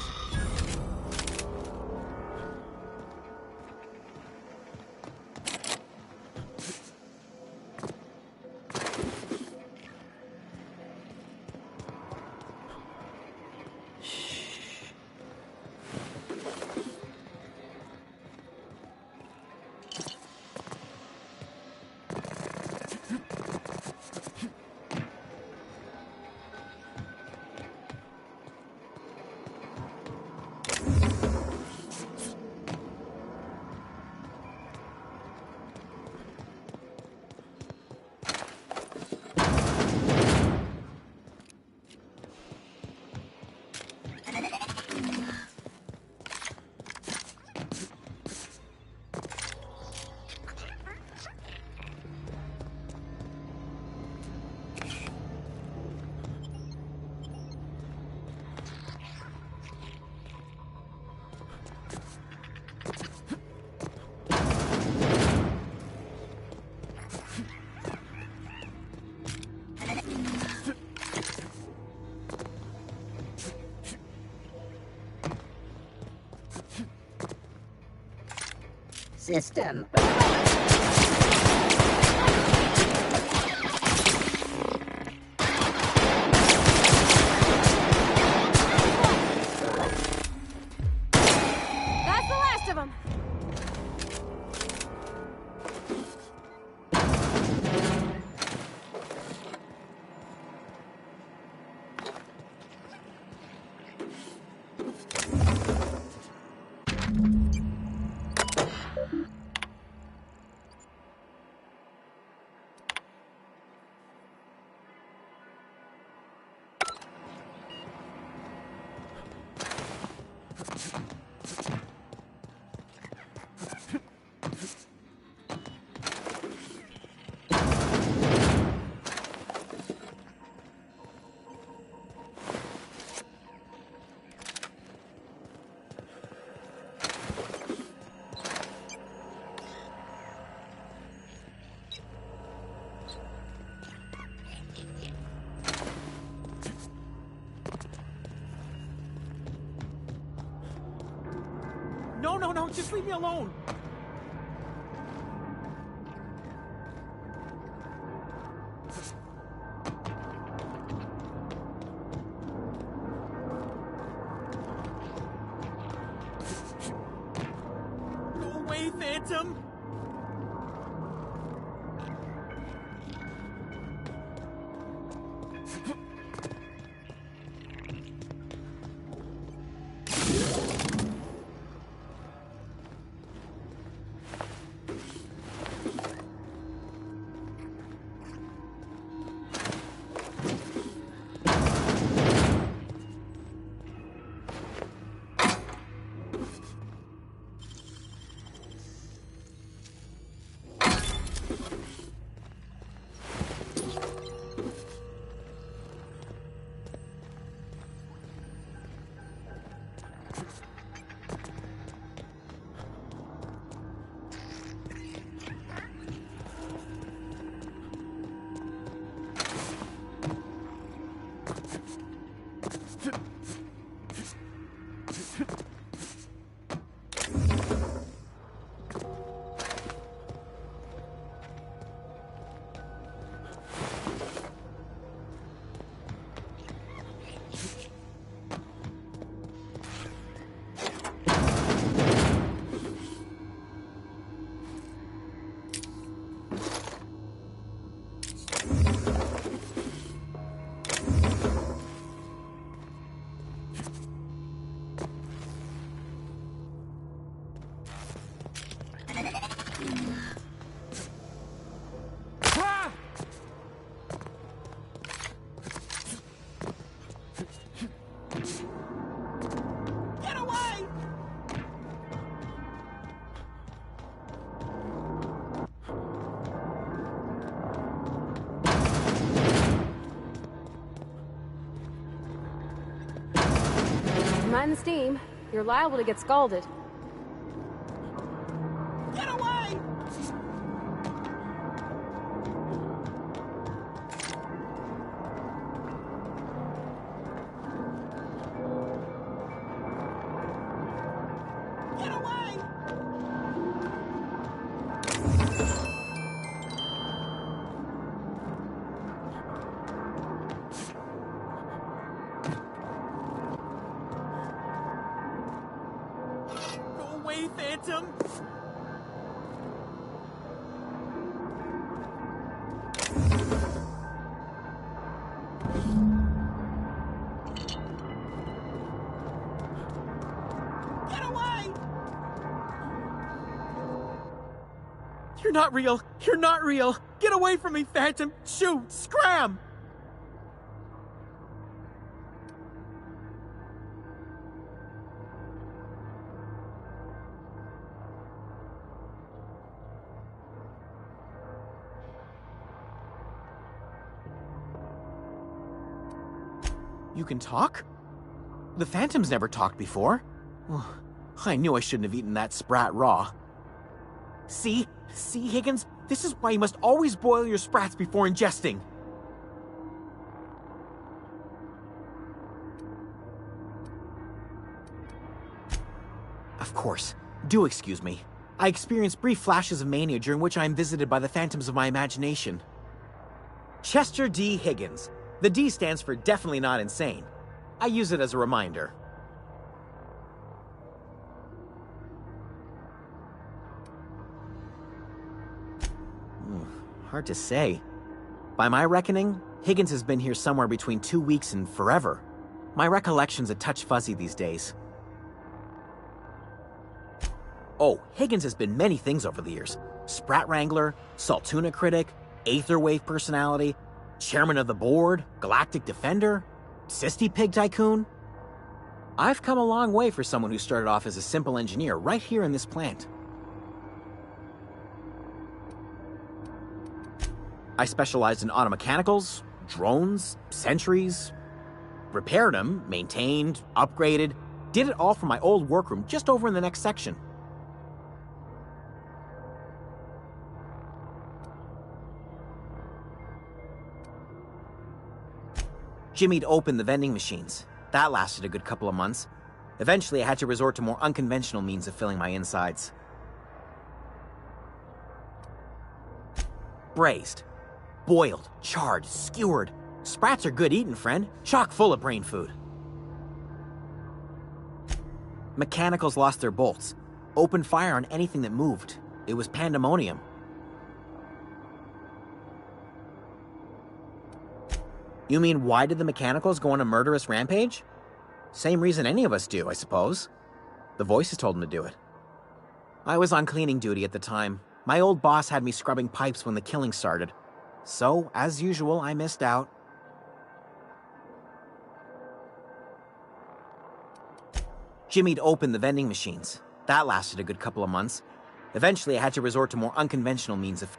system. That's the last of them. No, just leave me alone. Go away, Phantom. Mind the steam. You're liable to get scalded. Get away! Get away! Go away, Phantom! Get away! You're not real! You're not real! Get away from me, Phantom! Shoot! Scram! You can talk? The Phantom's never talked before. I knew I shouldn't have eaten that sprat raw. See? See, Higgins? This is why you must always boil your sprats before ingesting. Of course. Do excuse me. I experience brief flashes of mania during which I am visited by the phantoms of my imagination. Chester D. Higgins. The D stands for definitely not insane. I use it as a reminder. Hard to say. By my reckoning, Higgins has been here somewhere between 2 weeks and forever. My recollection's a touch fuzzy these days. Oh, Higgins has been many things over the years. Sprat Wrangler, Saltuna critic, Aetherwave personality, chairman of the board, Galactic Defender, Sisty Pig Tycoon. I've come a long way for someone who started off as a simple engineer right here in this plant. I specialized in automechanicals, drones, sentries, repaired them, maintained, upgraded, did it all from my old workroom just over in the next section. Jimmy'd opened the vending machines. That lasted a good couple of months. Eventually, I had to resort to more unconventional means of filling my insides. Braised. Boiled, charred, skewered. Sprats are good eating, friend. Chock full of brain food. Mechanicals lost their bolts. Opened fire on anything that moved. It was pandemonium. You mean, why did the mechanicals go on a murderous rampage? Same reason any of us do, I suppose. The voices told them to do it. I was on cleaning duty at the time. My old boss had me scrubbing pipes when the killing started. So, as usual, I missed out. Jimmy'd opened the vending machines. That lasted a good couple of months. Eventually, I had to resort to more unconventional means of...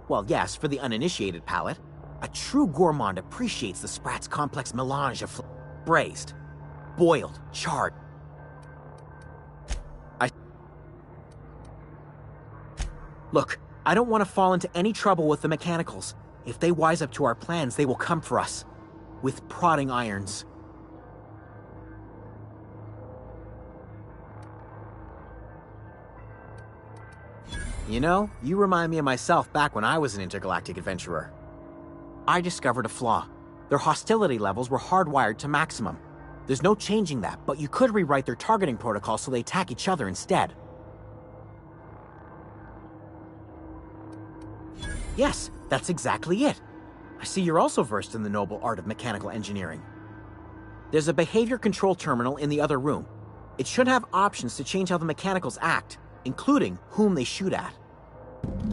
Well, yes, for the uninitiated palate, a true gourmand appreciates the Sprat's complex melange of braised, boiled, charred. Look, I don't want to fall into any trouble with the mechanicals. If they wise up to our plans, they will come for us. With prodding irons. You know, you remind me of myself back when I was an intergalactic adventurer. I discovered a flaw. Their hostility levels were hardwired to maximum. There's no changing that, but you could rewrite their targeting protocol so they attack each other instead. Yes, that's exactly it. I see you're also versed in the noble art of mechanical engineering. There's a behavior control terminal in the other room. It should have options to change how the mechanicals act, including whom they shoot at.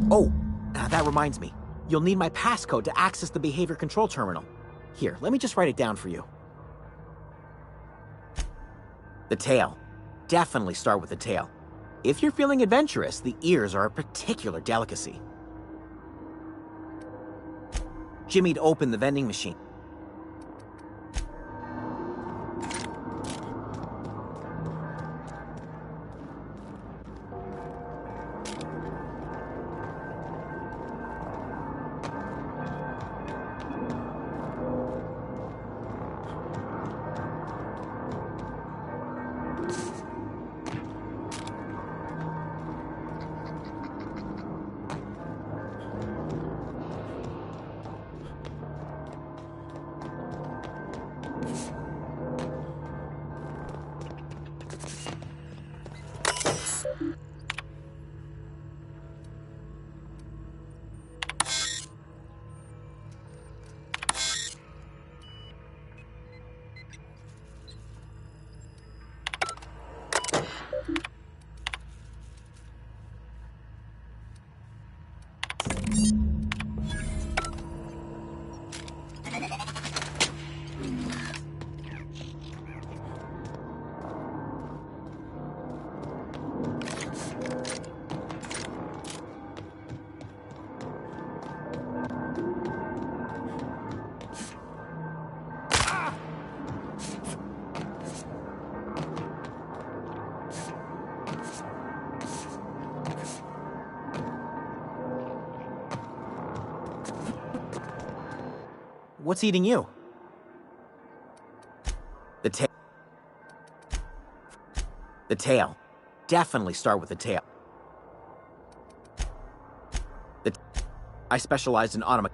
Oh, that reminds me. You'll need my passcode to access the behavior control terminal. Here, let me just write it down for you. The tail. Definitely start with the tail. If you're feeling adventurous, the ears are a particular delicacy. Jimmy'd opened the vending machine. What's eating you? The tail. The tail. Definitely start with the tail. I specialize in automa...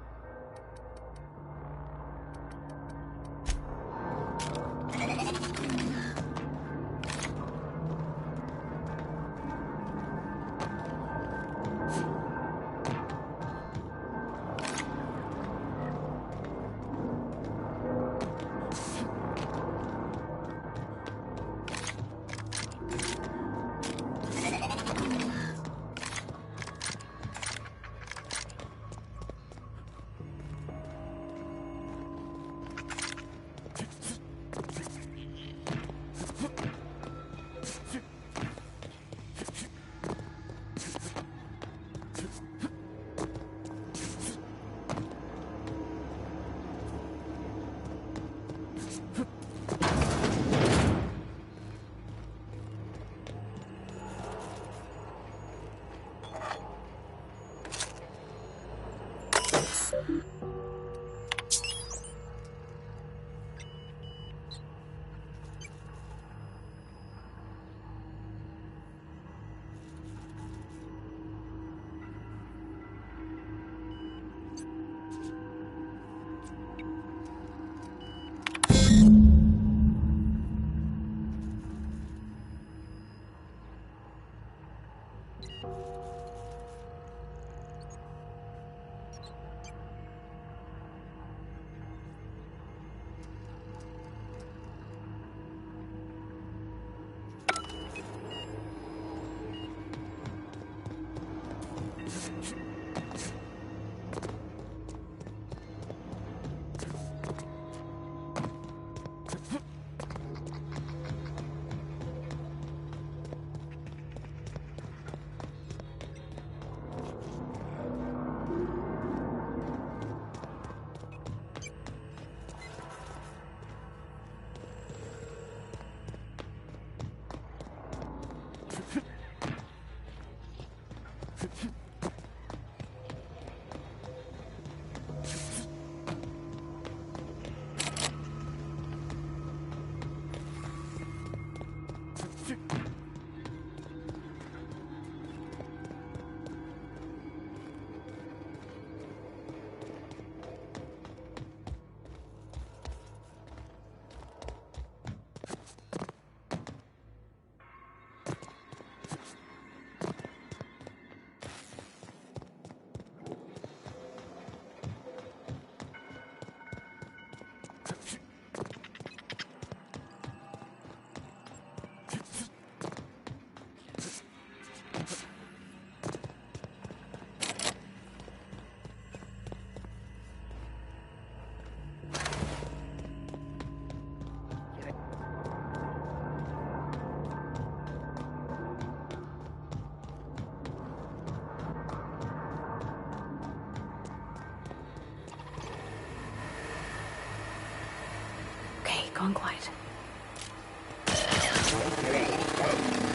Gone quiet.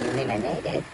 Eliminated.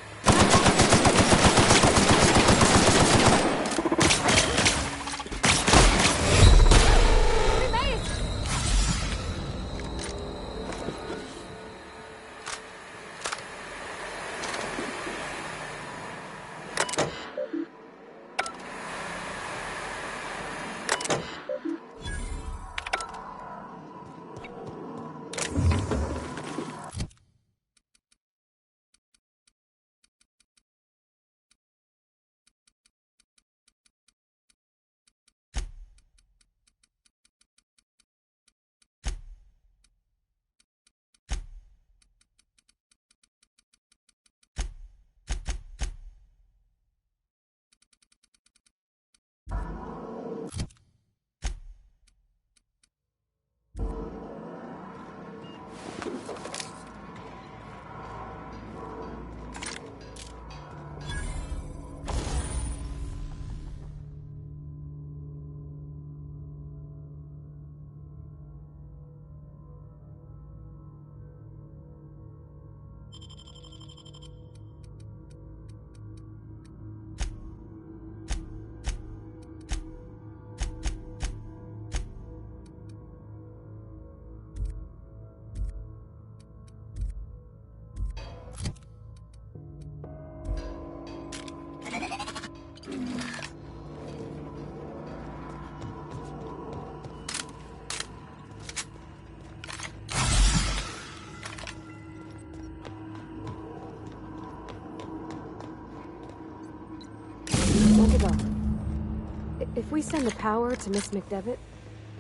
If we send the power to Miss McDevitt,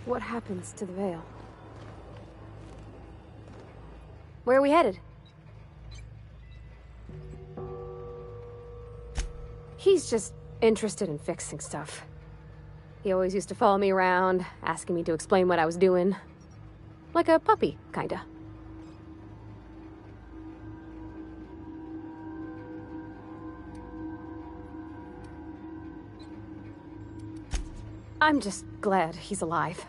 what happens to the Veil? Where are we headed? He's just interested in fixing stuff. He always used to follow me around, asking me to explain what I was doing. Like a puppy, kinda. I'm just glad he's alive.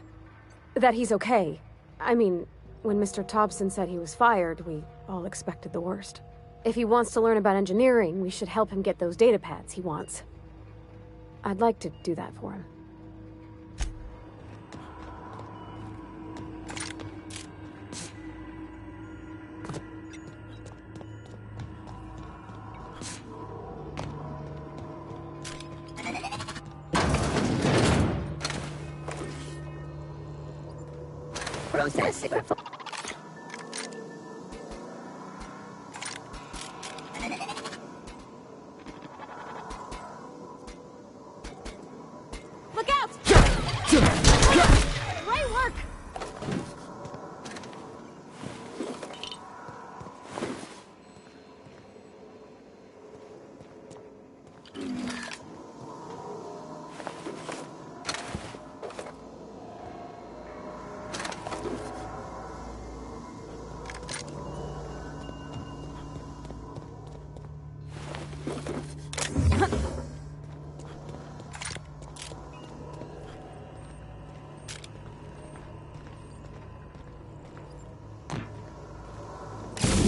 That he's okay. I mean, when Mr. Thompson said he was fired, we all expected the worst. If he wants to learn about engineering, we should help him get those data pads he wants. I'd like to do that for him. Processing. Look out! Great work!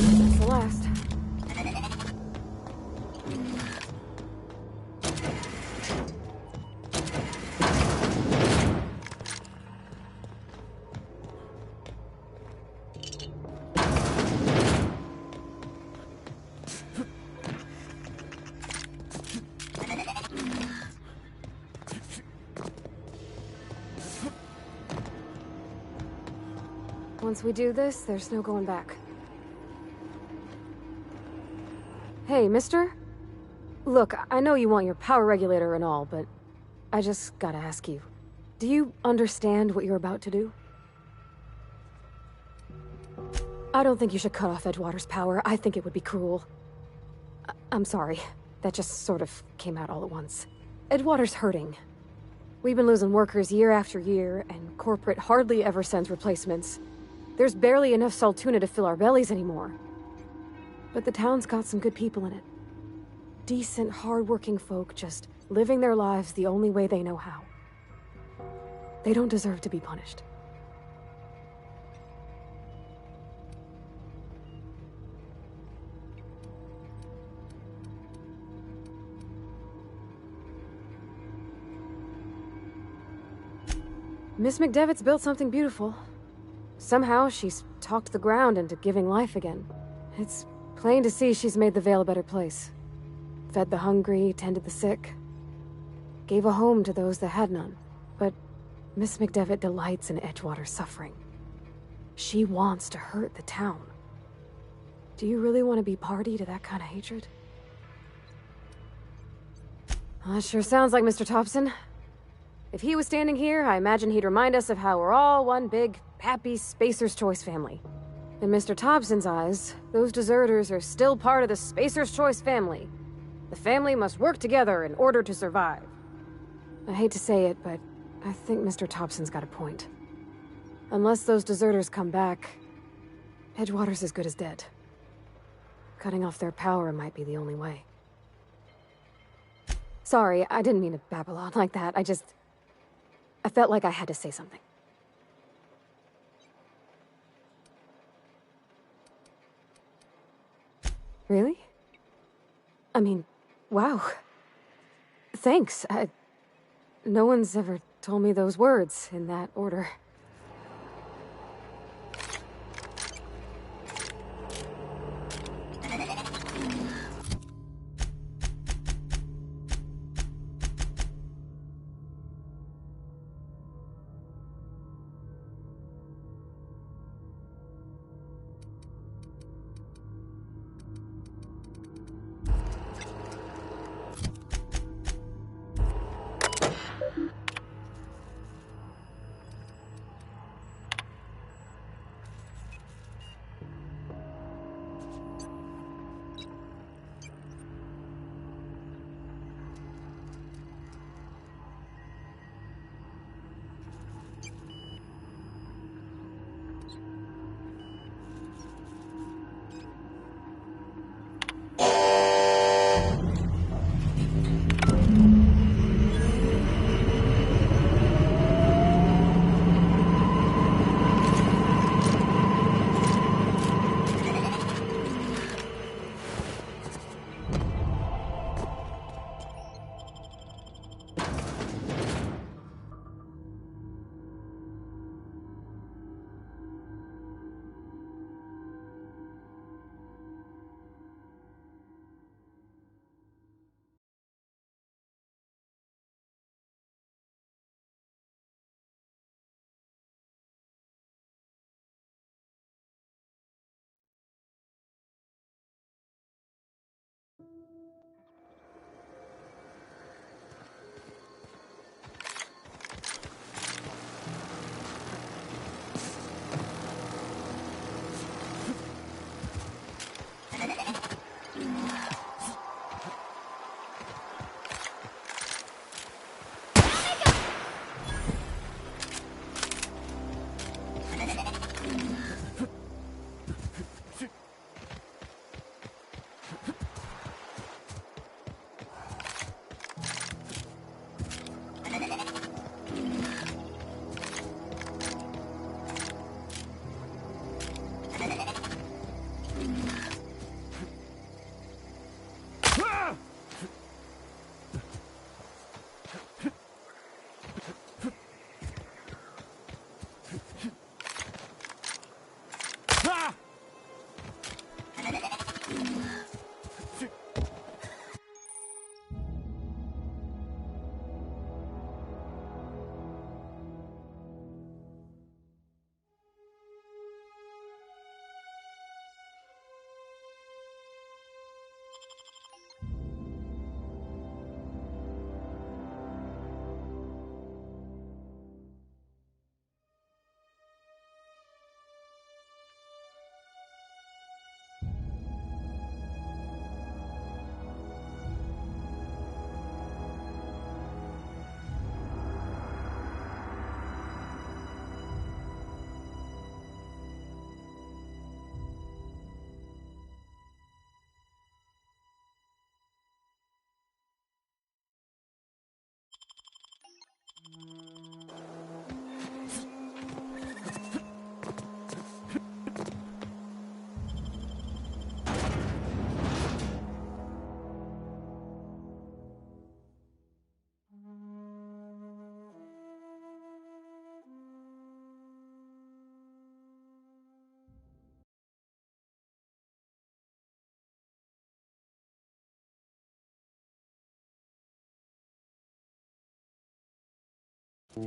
That's the last. Once we do this, there's no going back. Hey, mister? Look, I know you want your power regulator and all, but I just gotta ask you. Do you understand what you're about to do? I don't think you should cut off Edgewater's power. I think it would be cruel. I'm sorry. That just sort of came out all at once. Edgewater's hurting. We've been losing workers year after year, and corporate hardly ever sends replacements. There's barely enough Saltuna to fill our bellies anymore. But the town's got some good people in it. Decent, hard-working folk just living their lives the only way they know how. They don't deserve to be punished. Miss McDevitt's built something beautiful. Somehow, she's talked the ground into giving life again. It's plain to see she's made the Vale a better place. Fed the hungry, tended the sick. Gave a home to those that had none. But Miss McDevitt delights in Edgewater's suffering. She wants to hurt the town. Do you really want to be party to that kind of hatred? Well, that sure sounds like Mr. Thompson. If he was standing here, I imagine he'd remind us of how we're all one big, happy Spacer's Choice family. In Mr. Thompson's eyes, those deserters are still part of the Spacer's Choice family. The family must work together in order to survive. I hate to say it, but I think Mr. Thompson's got a point. Unless those deserters come back, Edgewater's as good as dead. Cutting off their power might be the only way. Sorry, I didn't mean to babble on like that. I felt like I had to say something. Really? I mean, wow. Thanks. No one's ever told me those words in that order. You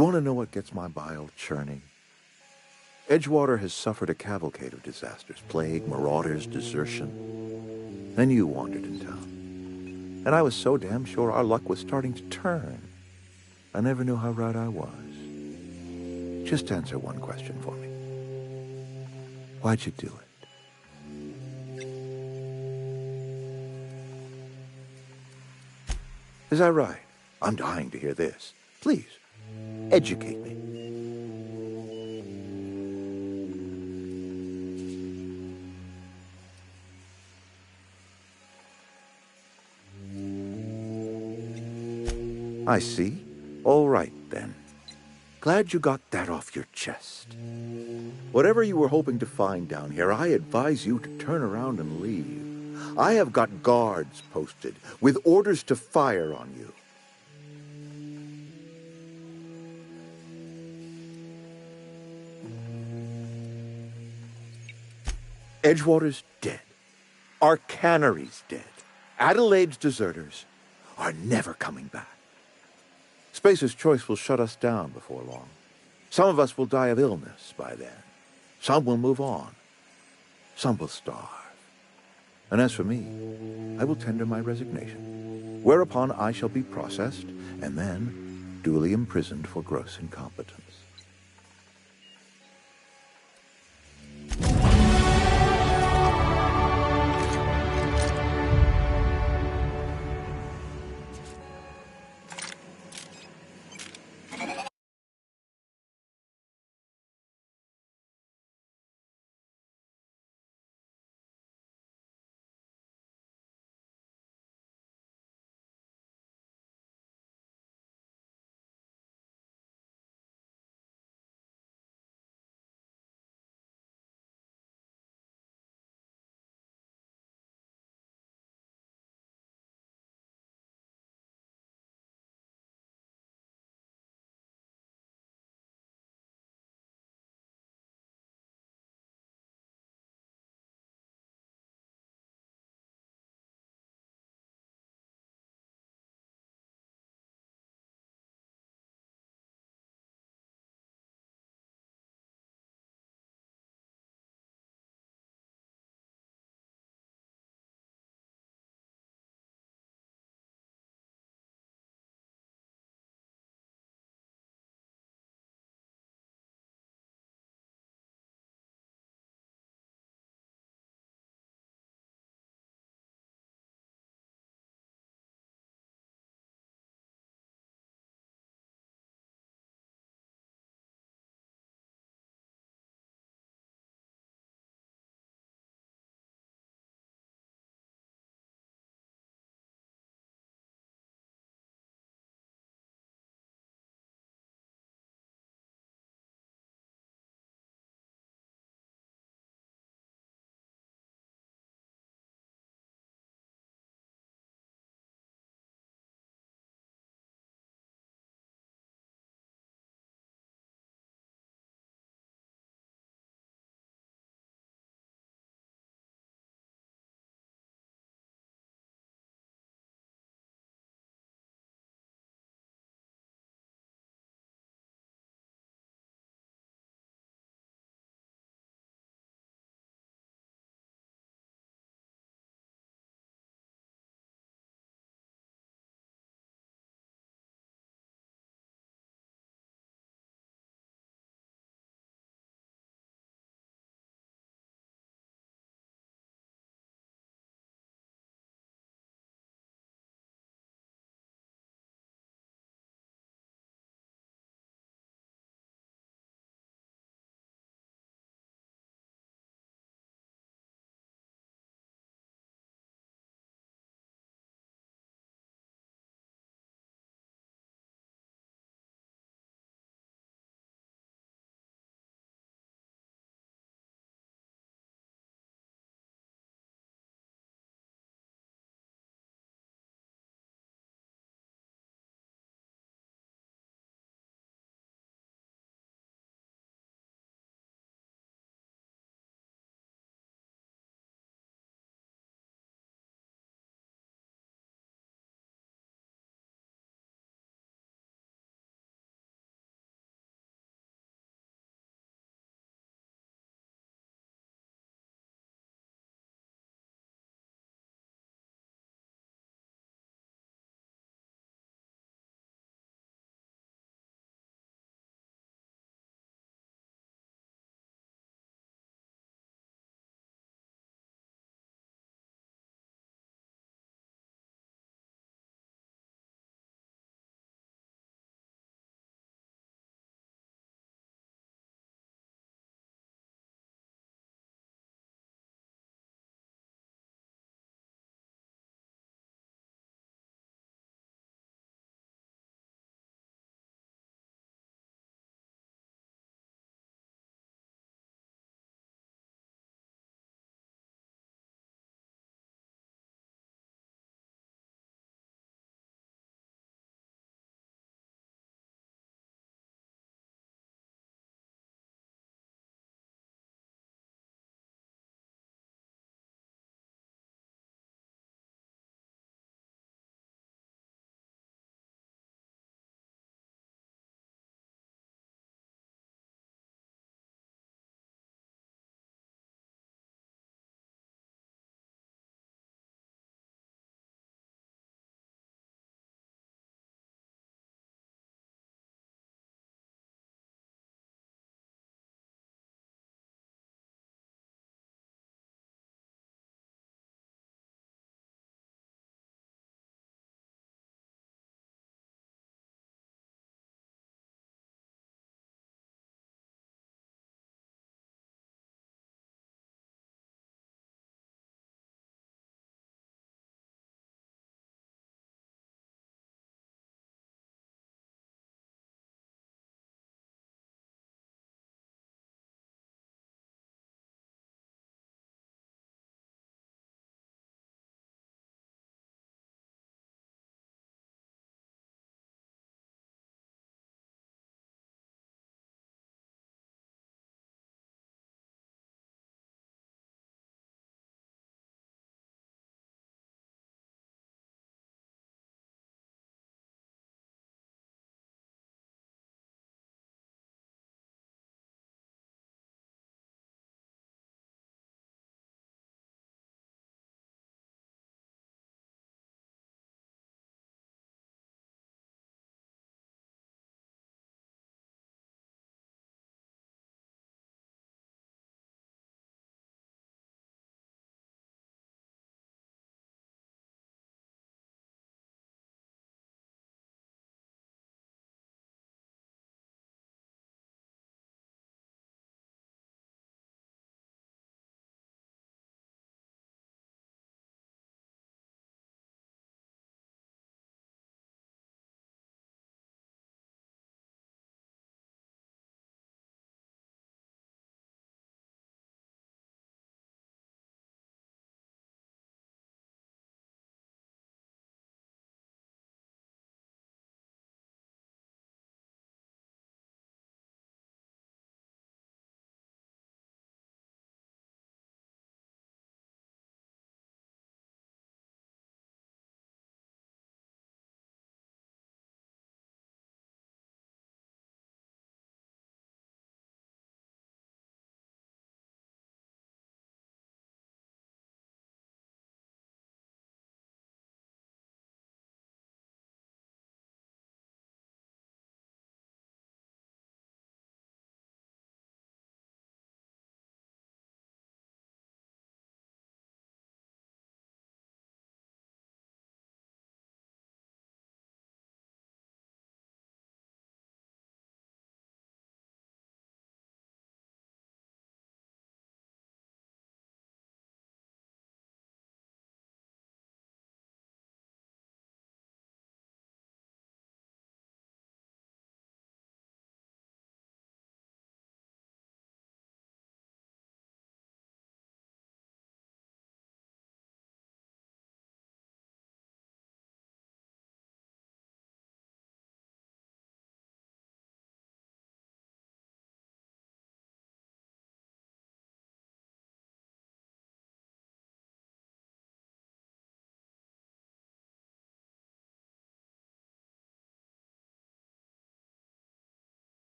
want to know what gets my bile churning? Edgewater has suffered a cavalcade of disasters, plague, marauders, desertion. Then you wandered in town. And I was so damn sure our luck was starting to turn. I never knew how right I was. Just answer one question for me. Why'd you do it? Is that right? I'm dying to hear this. Please, educate me. I see. All right, then. Glad you got that off your chest. Whatever you were hoping to find down here, I advise you to turn around and leave. I have got guards posted with orders to fire on you. Edgewater's dead. Our cannery's dead. Adelaide's deserters are never coming back. Spacer's Choice will shut us down before long. Some of us will die of illness by then. Some will move on. Some will starve. And as for me, I will tender my resignation, whereupon I shall be processed and then duly imprisoned for gross incompetence.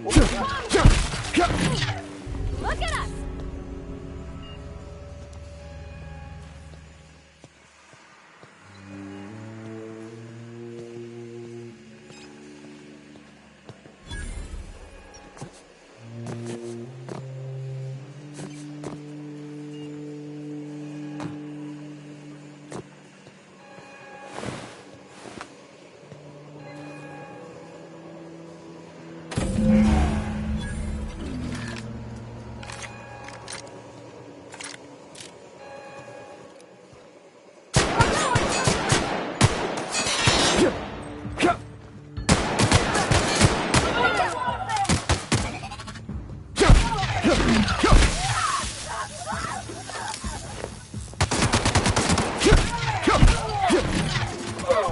Look at us!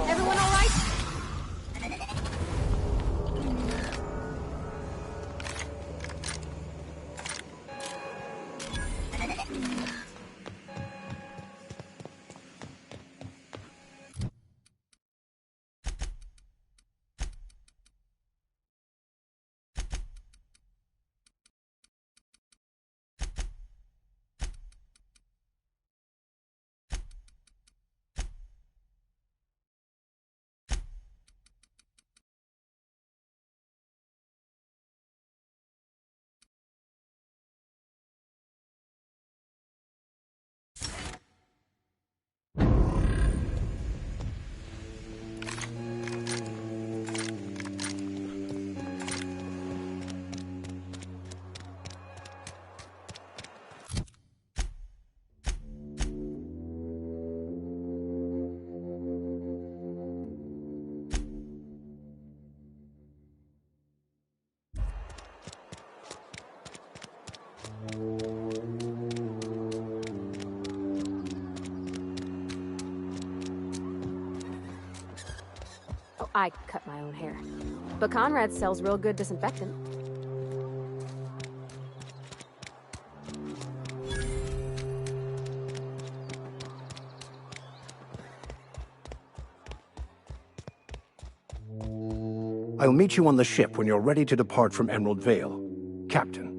Everyone all right? Oh, I cut my own hair. But Conrad sells real good disinfectant. I'll meet you on the ship when you're ready to depart from Emerald Vale, Captain.